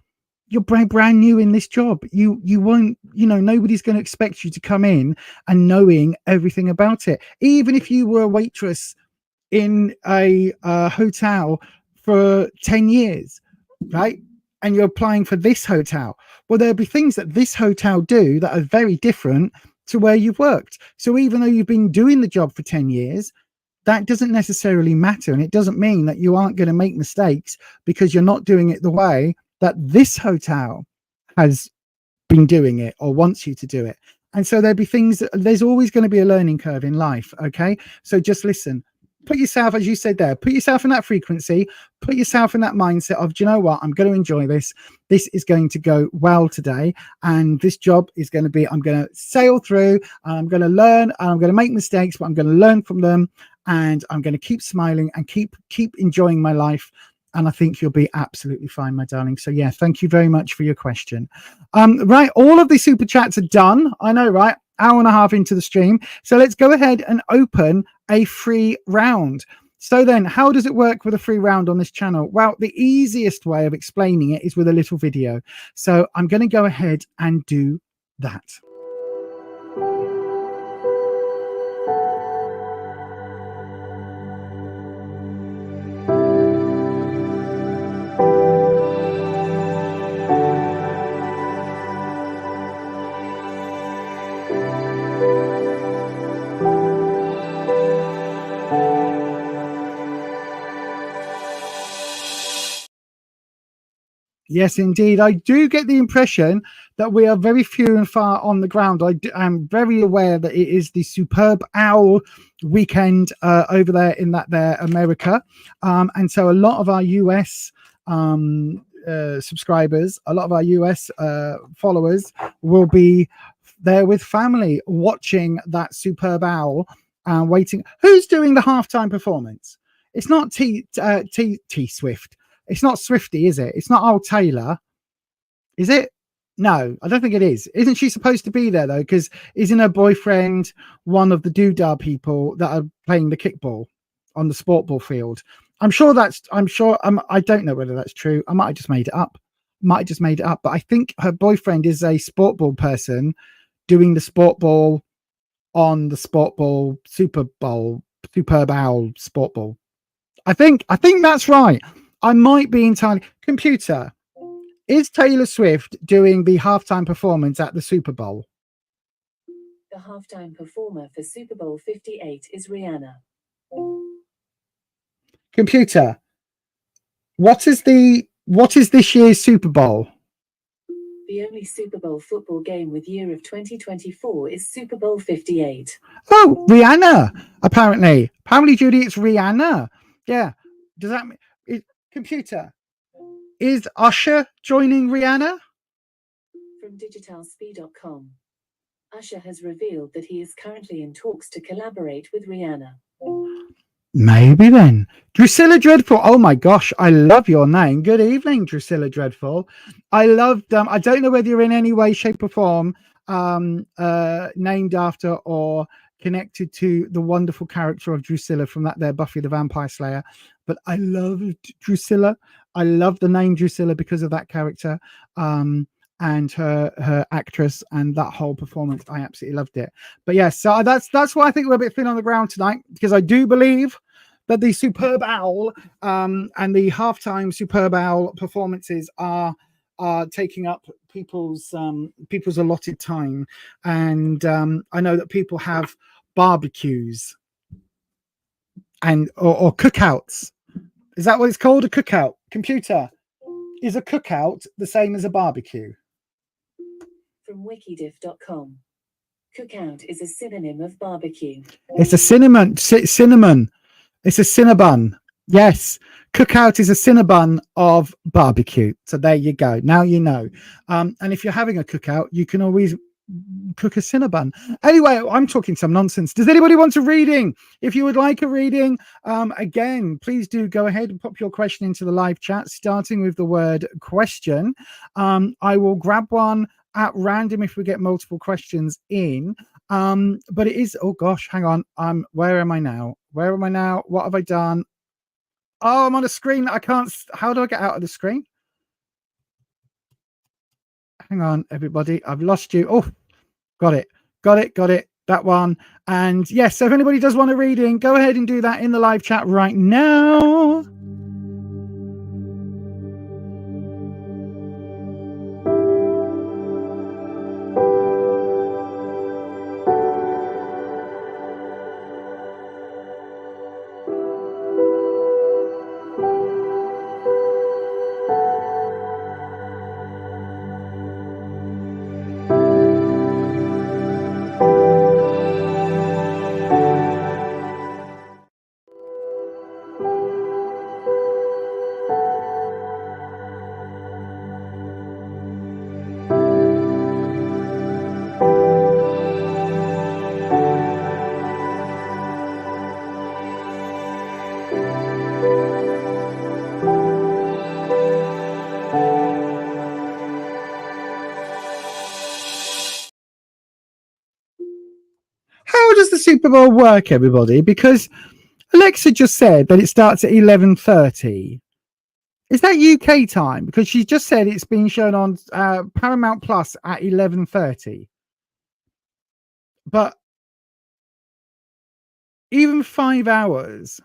you're brand new in this job. You won't, nobody's going to expect you to come in and knowing everything about it. Even if you were a waitress in a hotel for 10 years, right? And you're applying for this hotel. Well, there'll be things that this hotel do that are very different to where you've worked. So even though you've been doing the job for 10 years, that doesn't necessarily matter. And it doesn't mean that you aren't going to make mistakes because you're not doing it the way that this hotel has been doing it or wants you to do it. And so there'll be things there's always going to be a learning curve in life. Okay. So just listen, put yourself, as you said there, put yourself in that frequency, put yourself in that mindset of, do you know what? I'm going to enjoy this. This is going to go well today. And this job is going to be, I'm going to sail through, and I'm going to learn, and I'm going to make mistakes, but I'm going to learn from them. And I'm going to keep smiling and keep enjoying my life. And I think you'll be absolutely fine, my darling. So yeah, thank you very much for your question. Right, all of the super chats are done. I know, right? Hour and a half into the stream. So let's go ahead and open a free round. So then, how does it work with a free round on this channel? Well, the easiest way of explaining it is with a little video. So I'm going to go ahead and do that. Yes, indeed. I do get the impression that we are very few and far on the ground. I'm very aware that it is the Superb Owl weekend over there in America. And so a lot of our US subscribers, a lot of our US followers will be there with family watching that Superb Owl and waiting. Who's doing the halftime performance? It's not T Swift. It's not Swifty, is it? It's not old Taylor, is it? No, I don't think it is. Isn't she supposed to be there though? Because isn't her boyfriend one of the doodah people that are playing the kickball on the sport ball field? I don't know whether that's true. I might have just made it up. But I think her boyfriend is a sport ball person doing the sport ball on the sport ball Superb Owl sport ball. I think that's right. I might be entirely. Computer, is Taylor Swift doing the halftime performance at the Super Bowl? The halftime performer for Super Bowl 58 is Rihanna. Computer, what is this year's Super Bowl? The only Super Bowl football game with year of 2024 is Super Bowl 58. Oh, Rihanna, apparently. Judy, it's Rihanna. Yeah. Does that mean... Computer, is Usher joining Rihanna? From digitalspeed.com, Usher has revealed that he is currently in talks to collaborate with Rihanna. Maybe then. Drusilla Dreadful. Oh my gosh, I love your name. Good evening, Drusilla Dreadful. I loved, I don't know whether you're in any way, shape or form named after or connected to the wonderful character of Drusilla from that there Buffy the Vampire Slayer. But I love Drusilla. I love the name Drusilla because of that character and her actress and that whole performance. I absolutely loved it. But yes, so that's why I think we're a bit thin on the ground tonight, because I do believe that the Superb Owl and the halftime Superb Owl performances are taking up people's allotted time. And I know that people have barbecues and or cookouts Is that what it's called? A cookout? Computer, is a cookout the same as a barbecue? From wikidiff.com. Cookout is a synonym of barbecue. It's a cinnamon. Cinnamon. It's a cinnabon. Yes. Cookout is a cinnabon of barbecue. So there you go. Now you know. And if you're having a cookout, you can always cook a cinnabon. Anyway, I'm talking some nonsense. Does anybody want a reading? If you would like a reading, again, please do go ahead and pop your question into the live chat, starting with the word question. I will grab one at random if we get multiple questions in. But it is, oh gosh, hang on. Where am I now? Where am I now? What have I done? Oh, I'm on a screen. I can't. How do I get out of the screen? Hang on, everybody. I've lost you. Oh, got it. Got it. Got it. That one. And yes, so if anybody does want a reading, go ahead and do that in the live chat right now. How does the Super Bowl work, everybody? Because Alexa just said that it starts at 11:30. Is that UK time? Because she just said it's being shown on Paramount Plus at 11:30. But even 5 hours,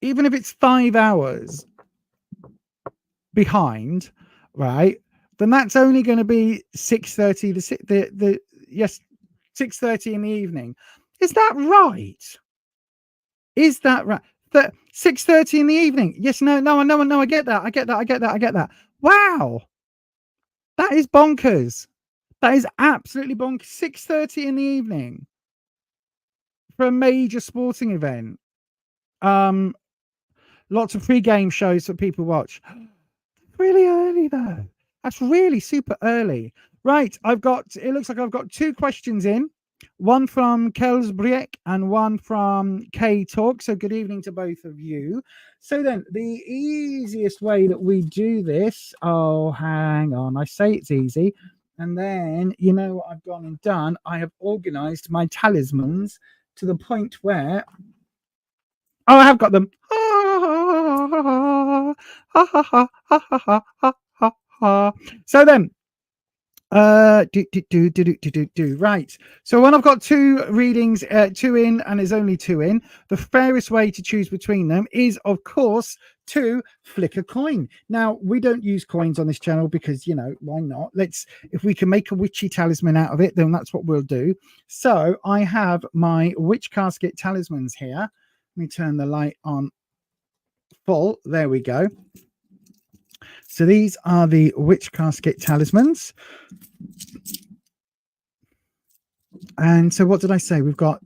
even if it's 5 hours behind, right? Then that's only going to be 6:30. Yes, 6:30 in the evening. Is that right? Is that right? That 6:30 in the evening? Yes, no. I get that. Wow, that is bonkers. That is absolutely bonkers. 6:30 in the evening for a major sporting event. Lots of pre-game shows that people watch. Really early though. That's really super early. Right, it looks like I've got 2 questions in. One from Kelsbriek and one from K Talk. So good evening to both of you. So then the easiest way that we do this, oh, hang on. I say it's easy. And then, you know what I've gone and done? I have organized my talismans to the point where, oh, I have got them. So then, right. So when I've got 2 readings, 2 in, and there's only 2 in, the fairest way to choose between them is, of course, to flick a coin. Now, we don't use coins on this channel because, you know, why not? If we can make a witchy talisman out of it, then that's what we'll do. So I have my witch casket talismans here. Let me turn the light on full. There we go. So these are the witch casket talismans. And so what did I say? We've got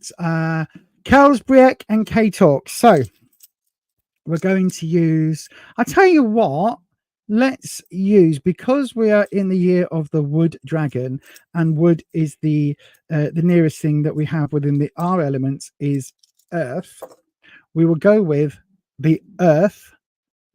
Kelsbriek and K-Talk. So we're going to use, I'll tell you what, let's use, because we are in the year of the wood dragon, and wood is the nearest thing that we have within the R elements is earth. We will go with the earth.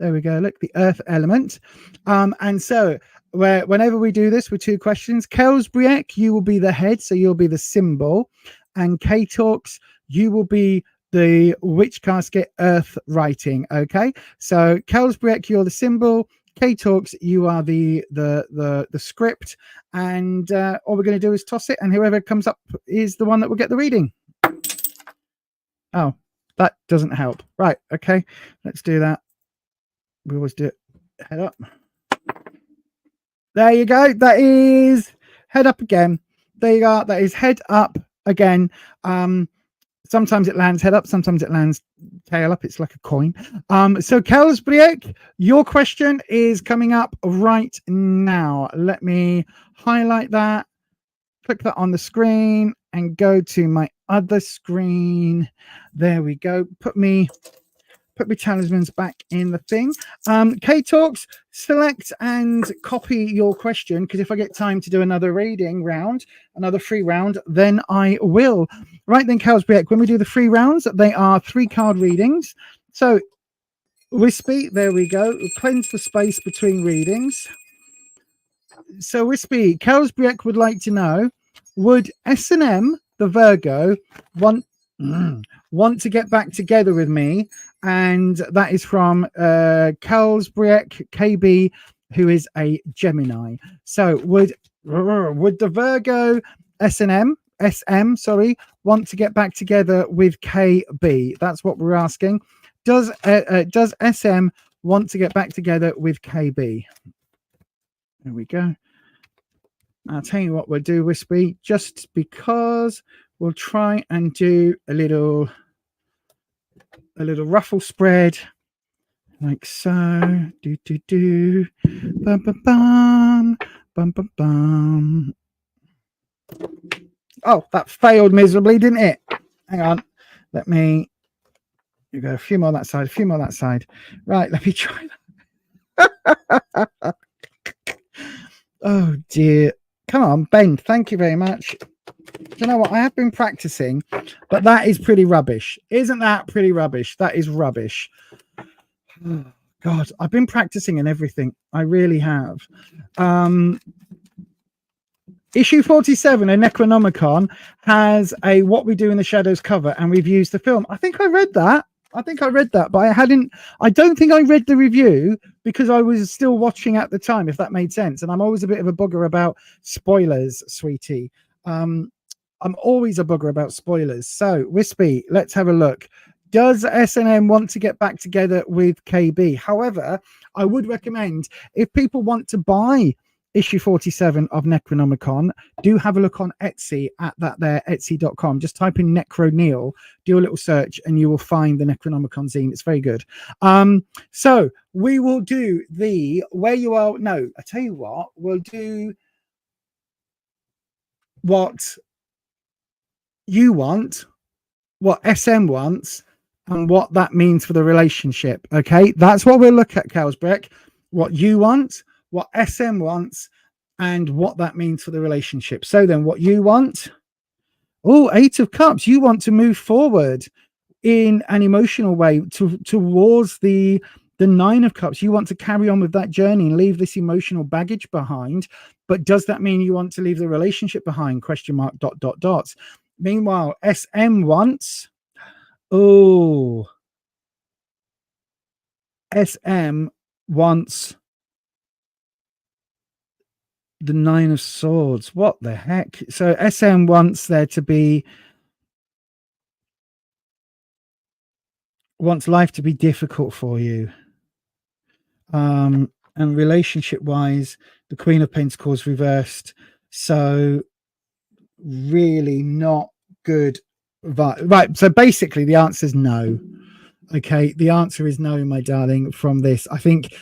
There we go. Look, the earth element. And so whenever we do this with 2 questions, Kelsbriek, you will be the head, so you'll be the symbol. And K-Talks, you will be the witch casket earth writing. Okay. So Kelsbriek, you're the symbol. K-Talks, you are the script. And all we're going to do is toss it, and whoever comes up is the one that will get the reading. Oh, that doesn't help. Right. Okay. Let's do that. We always do it head up. There you go. That is head up again. There you go. That is head up again. Sometimes it lands head up, sometimes it lands tail up. It's like a coin. So Kelsbriek, your question is coming up right now. Let me highlight that, click that on the screen, and go to my other screen. There we go. Put me talismans back in the thing. K Talks, select and copy your question, because if I get time to do another reading round, another free round, then I will. Right then, Kelsbriek, when we do the free rounds, they are 3-card readings. So Wispy, there we go. Cleanse the space between readings. So Wispy, Kelsbriek would like to know, would S&M, the Virgo, want to get back together with me? And that is from Kelsbriek KB, who is a Gemini. So would the Virgo SM, sorry, want to get back together with KB? That's what we're asking. Does SM want to get back together with KB? There we go. I'll tell you what we'll do, Wispy, just because we'll try and do a little ruffle spread like so. Bum, bum, bum, bum, bum, bum. Oh, that failed miserably, didn't it? Hang on, let me. You go a few more that side, a few more that side. Right, let me try that. Oh dear. Come on, Ben. Thank you very much. Do you know what? I have been practicing, but that is pretty rubbish. Isn't that pretty rubbish? That is rubbish. Oh, God, I've been practicing and everything. I really have. Issue 47, a Necronomicon, has a What We Do in the Shadows cover and reviews the film. I think I read that. But I don't think I read the review because I was still watching at the time, if that made sense. And I'm always a bit of a bugger about spoilers, sweetie. I'm always a bugger about spoilers. So, Wispy, let's have a look. Does S&M want to get back together with KB? However, I would recommend, if people want to buy issue 47 of Necronomicon, do have a look on Etsy at that there, etsy.com. Just type in Necroneil, do a little search, and you will find the Necronomicon zine. It's very good. So we will do the Where You Are. No, I tell you what, we'll do what you want, what SM wants, and what that means for the relationship. Okay, that's what we'll look at, Kelsbrick. What you want, what SM wants, and what that means for the relationship. So then what you want, oh, 8 of Cups, you want to move forward in an emotional way towards the 9 of Cups. You want to carry on with that journey and leave this emotional baggage behind. But does that mean you want to leave the relationship behind? Question mark, ... Meanwhile, SM wants, oh, SM wants the 9 of Swords. What the heck? So SM wants there to be, wants life to be difficult for you. And relationship wise, the Queen of Pentacles reversed. So really not good. Right. So basically the answer is no. Okay. The answer is no, my darling, from this. I think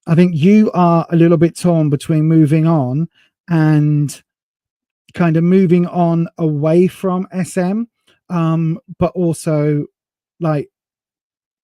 you are a little bit torn between moving on and kind of moving on away from SM, but also like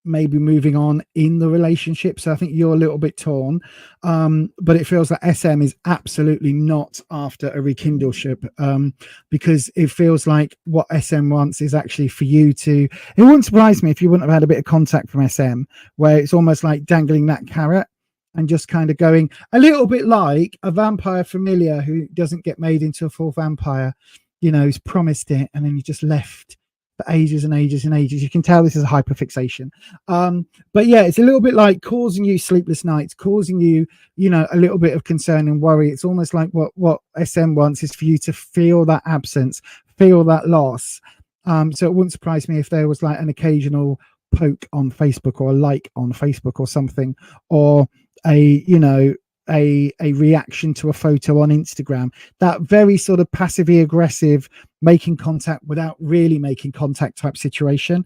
maybe moving on in the relationship. So I think you're a little bit torn, but it feels like SM is absolutely not after a rekindleship, because it feels like what SM wants is actually for you to, it wouldn't surprise me if you wouldn't have had a bit of contact from SM, where it's almost like dangling that carrot and just kind of going a little bit like a vampire familiar who doesn't get made into a full vampire, you know, he's promised it and then he just left for ages and ages and ages. You can tell this is a hyperfixation. But yeah, it's a little bit like causing you sleepless nights, causing you, you know, a little bit of concern and worry. It's almost like what SM wants is for you to feel that absence, feel that loss. So it wouldn't surprise me if there was like an occasional poke on Facebook or a like on Facebook or something, or a, you know, a reaction to a photo on Instagram. That very sort of passively aggressive, making contact without really making contact type situation.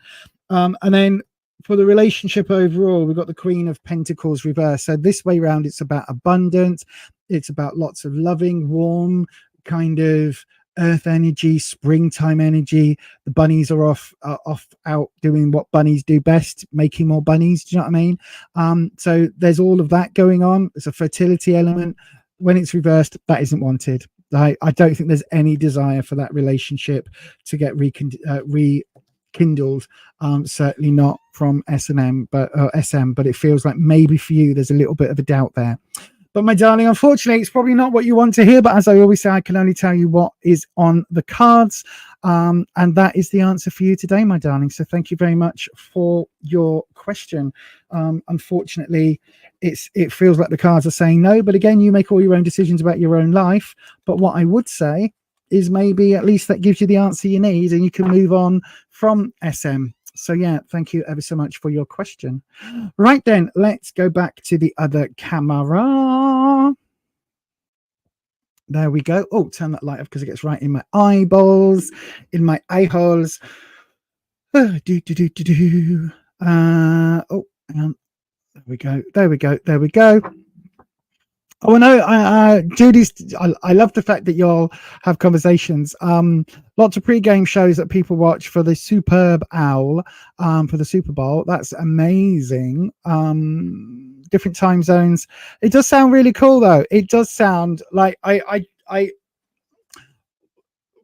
And then for the relationship overall, we've got the Queen of Pentacles reversed. So this way round, it's about abundance. It's about lots of loving, warm, kind of earth energy, springtime energy. The bunnies are off out doing what bunnies do best, making more bunnies. Do you know what I mean? So there's all of that going on. There's a fertility element. When it's reversed, that isn't wanted. I don't think there's any desire for that relationship to get rekindled. Certainly not from SM, but it feels like maybe for you there's a little bit of a doubt there. But my darling, unfortunately, it's probably not what you want to hear. But as I always say, I can only tell you what is on the cards. And that is the answer for you today, my darling. So thank you very much for your question. Unfortunately, it feels like the cards are saying no. But again, you make all your own decisions about your own life. But what I would say is maybe at least that gives you the answer you need and you can move on from SM. So yeah, thank you ever so much for your question. Right then, let's go back to the other camera. There we go. Oh, turn that light off because it gets right in my eyeballs, in my eye holes. Oh, hang on. There we go. There we go. There we go. Oh no, Judy's. I love the fact that y'all have conversations. Lots of pre-game shows that people watch for the Superb Owl, for the Super Bowl. That's amazing. Different time zones. It does sound really cool, though. It does sound like I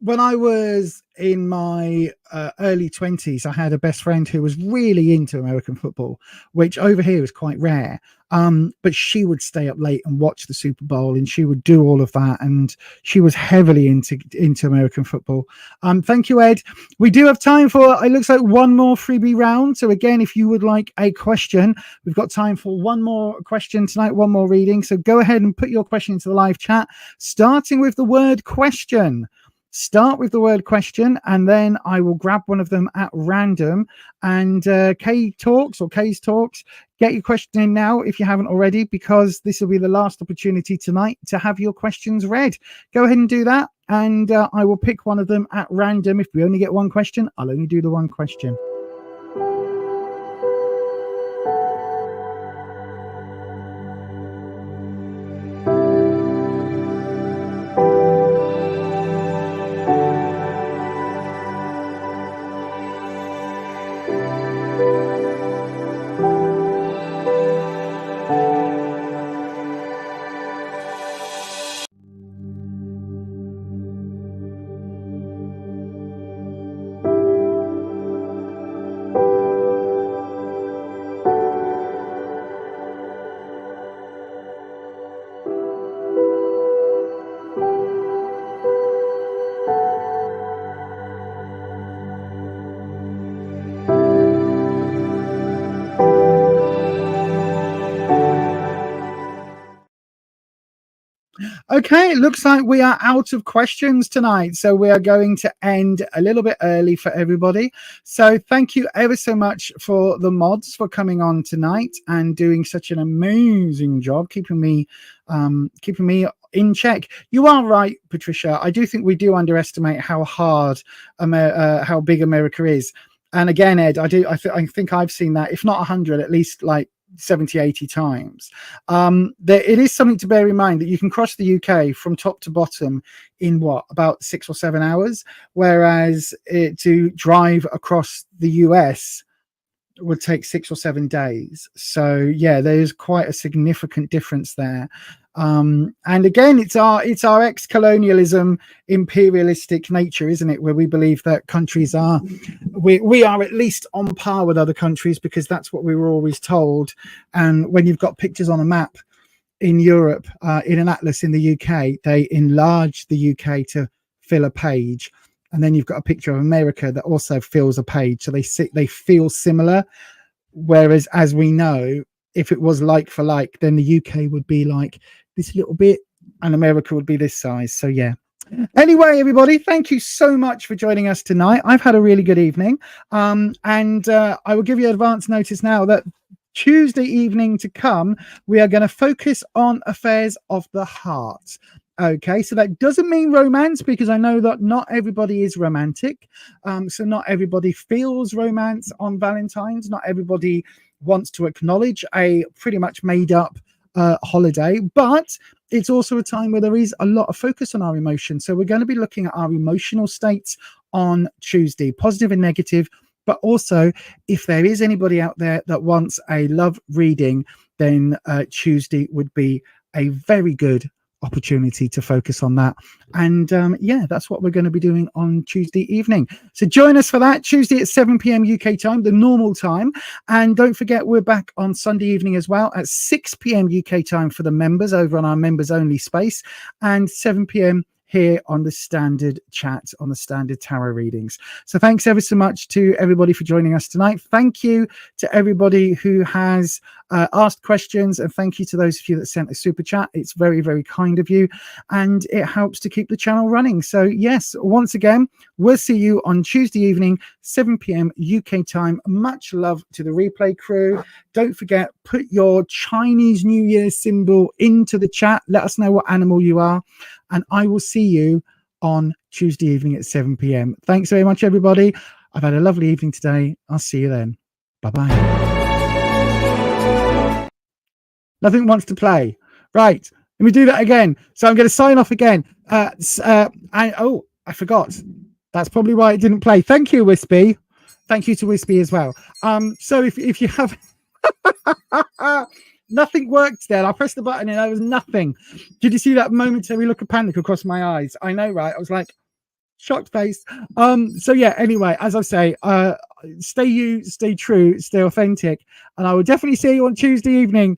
when I was in my early 20s, I had a best friend who was really into American football, which over here is quite rare. But she would stay up late and watch the Super Bowl, and she would do all of that. And she was heavily into American football. Thank you, Ed. We do have time for, it looks like, one more freebie round. So again, if you would like a question, we've got time for one more question tonight, one more reading. So go ahead and put your question into the live chat, starting with the word question. Start with the word question, and then I will grab one of them at random. And Kay's Talks, get your question in now if you haven't already, because this will be the last opportunity tonight to have your questions read. Go ahead and do that, and I will pick one of them at random. If we only get one question, I'll only do the one question. Okay, it looks like we are out of questions tonight, so we are going to end a little bit early for everybody. So thank you ever so much for the mods for coming on tonight and doing such an amazing job keeping me in check. You are right, Patricia. I do think we do underestimate how hard how big America is. And again, Ed, I think I've seen that, if not 100, at least like 70, 80 times. It is something to bear in mind that you can cross the UK from top to bottom in about 6 or 7 hours, whereas to drive across the US would take 6 or 7 days. So yeah, there's quite a significant difference there. And again, it's our ex-colonialism imperialistic nature, isn't it, where we believe that countries are we are at least on par with other countries because that's what we were always told. And when you've got pictures on a map in Europe, in an atlas in the UK, they enlarge the UK to fill a page, and then you've got a picture of America that also fills a page, so they feel similar. Whereas, as we know, if it was like for like, then the UK would be like this little bit and America would be this size. So yeah. Anyway, everybody, thank you so much for joining us tonight. I've had a really good evening. And I will give you advance notice now that Tuesday evening to come, we are going to focus on affairs of the heart. Okay, so that doesn't mean romance, because I know that not everybody is romantic. So not everybody feels romance on Valentine's. Not everybody wants to acknowledge a pretty much made up holiday, but it's also a time where there is a lot of focus on our emotions. So we're going to be looking at our emotional states on Tuesday, positive and negative. But also, if there is anybody out there that wants a love reading, then Tuesday would be a very good opportunity to focus on that. And yeah, that's what we're going to be doing on Tuesday evening. So join us for that Tuesday at 7 p.m. UK time, the normal time. And don't forget, we're back on Sunday evening as well at 6 p.m. UK time for the members over on our members only space, and 7 p.m. here on the standard chat, on the standard tarot readings. So thanks ever so much to everybody for joining us tonight. Thank you to everybody who has asked questions, and thank you to those of you that sent a super chat. It's very, very kind of you, and it helps to keep the channel running. So yes, once again, we'll see you on Tuesday evening, 7 p.m. UK time. Much love to the replay crew. Don't forget, put your Chinese New Year symbol into the chat. Let us know what animal you are, and I will see you on Tuesday evening at 7 p.m. Thanks very much, everybody. I've had a lovely evening today. I'll see you then. Bye-bye. Nothing wants to play. Right. Let me do that again. So I'm going to sign off again. I forgot. That's probably why it didn't play. Thank you, Wispy. Thank you to Wispy as well. So if you have... Nothing worked there. I pressed the button and there was nothing. Did you see that momentary look of panic across my eyes? I know, right? I was like, shocked face. So yeah, anyway, as I say, stay you, stay true, stay authentic, and I will definitely see you on Tuesday evening.